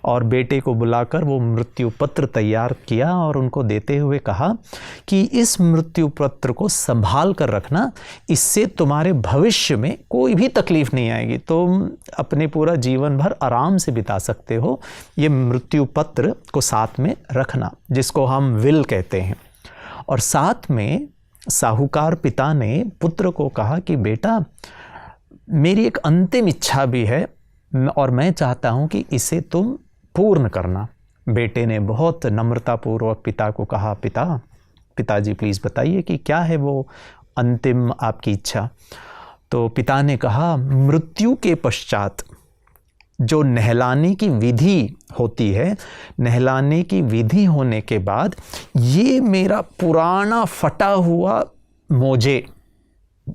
और बेटे को बुलाकर वो मृत्यु पत्र तैयार किया और उनको देते हुए कहा कि इस मृत्यु पत्र को संभाल कर रखना, इससे तुम्हारे भविष्य में कोई भी तकलीफ़ नहीं आएगी, तुम अपने पूरा जीवन भर आराम से बिता सकते हो। ये मृत्यु पत्र को साथ में रखना, जिसको हम विल कहते हैं। और साथ में साहूकार पिता ने पुत्र को कहा कि बेटा, मेरी एक अंतिम इच्छा भी है और मैं चाहता हूँ कि इसे तुम पूर्ण करना। बेटे ने बहुत नम्रतापूर्वक पिता को कहा, पिताजी प्लीज़ बताइए कि क्या है वो अंतिम आपकी इच्छा। तो पिता ने कहा, मृत्यु के पश्चात जो नहलाने की विधि होती है, नहलाने की विधि होने के बाद ये मेरा पुराना फटा हुआ मोजे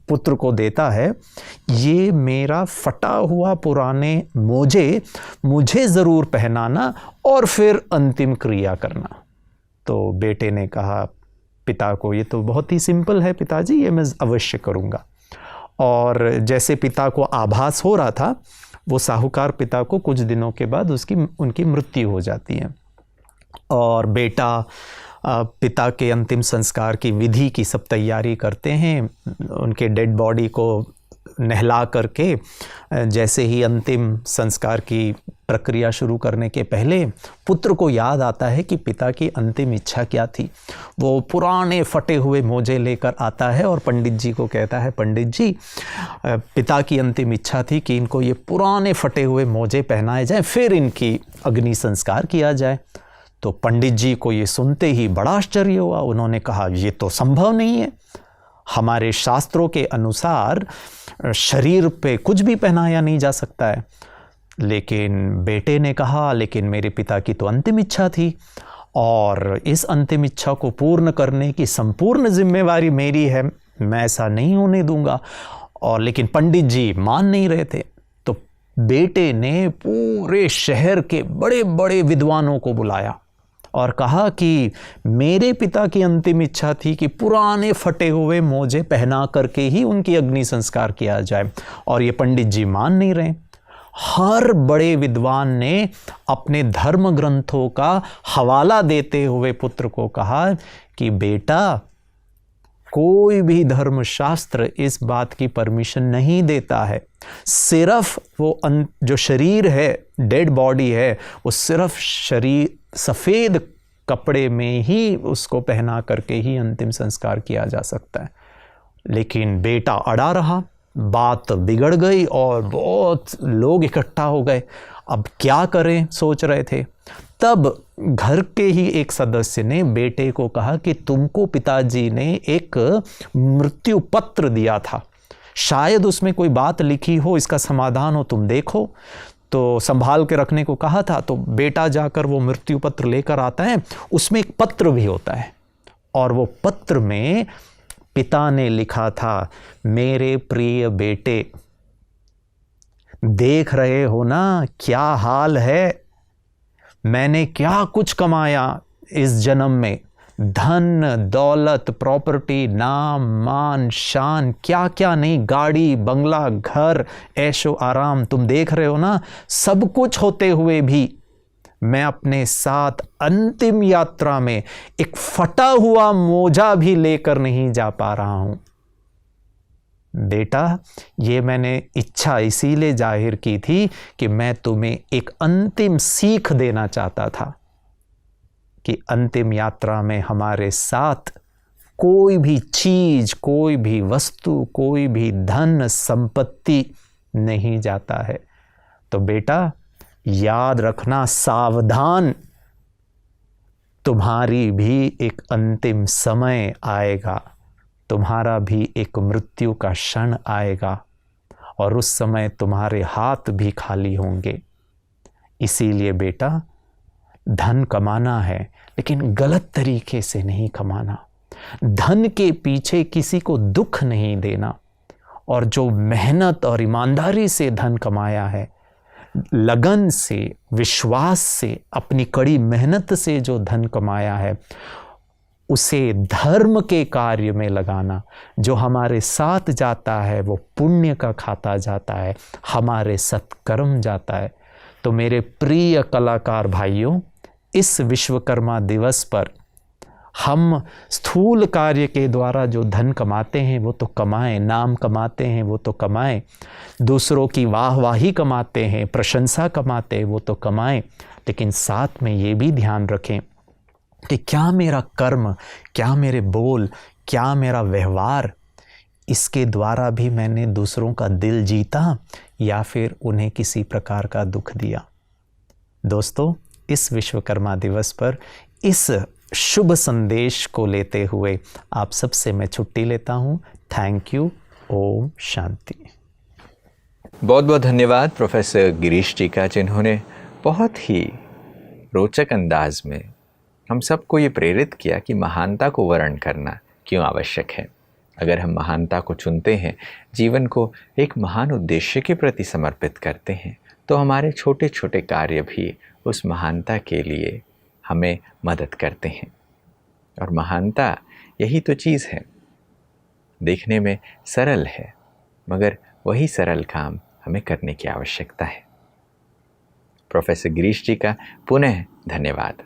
पुत्र को देता है, ये मेरा फटा हुआ पुराने मोजे मुझे ज़रूर पहनाना और फिर अंतिम क्रिया करना। तो बेटे ने कहा पिता को, ये तो बहुत ही सिंपल है पिताजी, ये मैं अवश्य करूँगा। और जैसे पिता को आभास हो रहा था, वो साहूकार पिता को कुछ दिनों के बाद उनकी मृत्यु हो जाती है, और बेटा पिता के अंतिम संस्कार की विधि की सब तैयारी करते हैं। उनके डेड बॉडी को नहला करके जैसे ही अंतिम संस्कार की प्रक्रिया शुरू करने के पहले पुत्र को याद आता है कि पिता की अंतिम इच्छा क्या थी। वो पुराने फटे हुए मोजे लेकर आता है और पंडित जी को कहता है, पंडित जी, पिता की अंतिम इच्छा थी कि इनको ये पुराने फटे हुए मोजे पहनाए जाएं, फिर इनकी अग्नि संस्कार किया जाए। तो पंडित जी को ये सुनते ही बड़ा आश्चर्य हुआ। उन्होंने कहा, ये तो संभव नहीं है, हमारे शास्त्रों के अनुसार शरीर पे कुछ भी पहनाया नहीं जा सकता है। लेकिन बेटे ने कहा, लेकिन मेरे पिता की तो अंतिम इच्छा थी और इस अंतिम इच्छा को पूर्ण करने की संपूर्ण जिम्मेवारी मेरी है, मैं ऐसा नहीं होने दूंगा। और लेकिन पंडित जी मान नहीं रहे थे। तो बेटे ने पूरे शहर के बड़े बड़े विद्वानों को बुलाया और कहा कि मेरे पिता की अंतिम इच्छा थी कि पुराने फटे हुए मोजे पहना करके ही उनकी अग्नि संस्कार किया जाए, और ये पंडित जी मान नहीं रहे। हर बड़े विद्वान ने अपने धर्म ग्रंथों का हवाला देते हुए पुत्र को कहा कि बेटा, कोई भी धर्मशास्त्र इस बात की परमिशन नहीं देता है, सिर्फ वो जो शरीर है, डेड बॉडी है, वो सिर्फ शरीर सफ़ेद कपड़े में ही उसको पहना करके ही अंतिम संस्कार किया जा सकता है। लेकिन बेटा अड़ा रहा, बात बिगड़ गई और बहुत लोग इकट्ठा हो गए। अब क्या करें सोच रहे थे। तब घर के ही एक सदस्य ने बेटे को कहा कि तुमको पिताजी ने एक मृत्यु पत्र दिया था, शायद उसमें कोई बात लिखी हो, इसका समाधान हो, तुम देखो। तो संभाल के रखने को कहा था। तो बेटा जाकर वो मृत्यु पत्र लेकर आता है। उसमें एक पत्र भी होता है और वो पत्र में पिता ने लिखा था, मेरे प्रिय बेटे, देख रहे हो ना क्या हाल है, मैंने क्या कुछ कमाया इस जन्म में, धन दौलत प्रॉपर्टी नाम मान शान, क्या क्या नहीं, गाड़ी बंगला घर ऐशो आराम, तुम देख रहे हो ना, सब कुछ होते हुए भी मैं अपने साथ अंतिम यात्रा में एक फटा हुआ मोजा भी लेकर नहीं जा पा रहा हूं। बेटा, ये मैंने इच्छा इसीलिए जाहिर की थी कि मैं तुम्हें एक अंतिम सीख देना चाहता था कि अंतिम यात्रा में हमारे साथ कोई भी चीज, कोई भी वस्तु, कोई भी धन संपत्ति नहीं जाता है। तो बेटा याद रखना, सावधान, तुम्हारी भी एक अंतिम समय आएगा, तुम्हारा भी एक मृत्यु का क्षण आएगा और उस समय तुम्हारे हाथ भी खाली होंगे। इसीलिए बेटा, धन कमाना है लेकिन गलत तरीके से नहीं कमाना, धन के पीछे किसी को दुख नहीं देना, और जो मेहनत और ईमानदारी से धन कमाया है, लगन से, विश्वास से, अपनी कड़ी मेहनत से जो धन कमाया है, उसे धर्म के कार्य में लगाना। जो हमारे साथ जाता है वो पुण्य का खाता जाता है, हमारे सत्कर्म जाता है। तो मेरे प्रिय कलाकार भाइयों, इस विश्वकर्मा दिवस पर हम स्थूल कार्य के द्वारा जो धन कमाते हैं वो तो कमाएं, नाम कमाते हैं वो तो कमाएं, दूसरों की वाहवाही कमाते हैं, प्रशंसा कमाते हैं वो तो कमाएं, लेकिन साथ में ये भी ध्यान रखें कि क्या मेरा कर्म, क्या मेरे बोल, क्या मेरा व्यवहार, इसके द्वारा भी मैंने दूसरों का दिल जीता या फिर उन्हें किसी प्रकार का दुख दिया। दोस्तों, इस विश्वकर्मा दिवस पर इस शुभ संदेश को लेते हुए आप सबसे मैं छुट्टी लेता हूँ। Thank you. ओम शांति। बहुत बहुत धन्यवाद प्रोफेसर गिरीश जी का, जिन्होंने बहुत ही रोचक अंदाज में हम सबको ये प्रेरित किया कि महानता को वर्ण करना क्यों आवश्यक है। अगर हम महानता को चुनते हैं, जीवन को एक महान उद्देश्य के प्रति समर्पित करते हैं, तो हमारे छोटे छोटे कार्य भी उस महानता के लिए हमें मदद करते हैं। और महानता यही तो चीज़ है, देखने में सरल है मगर वही सरल काम हमें करने की आवश्यकता है। प्रोफेसर गिरीश जी का पुनः धन्यवाद।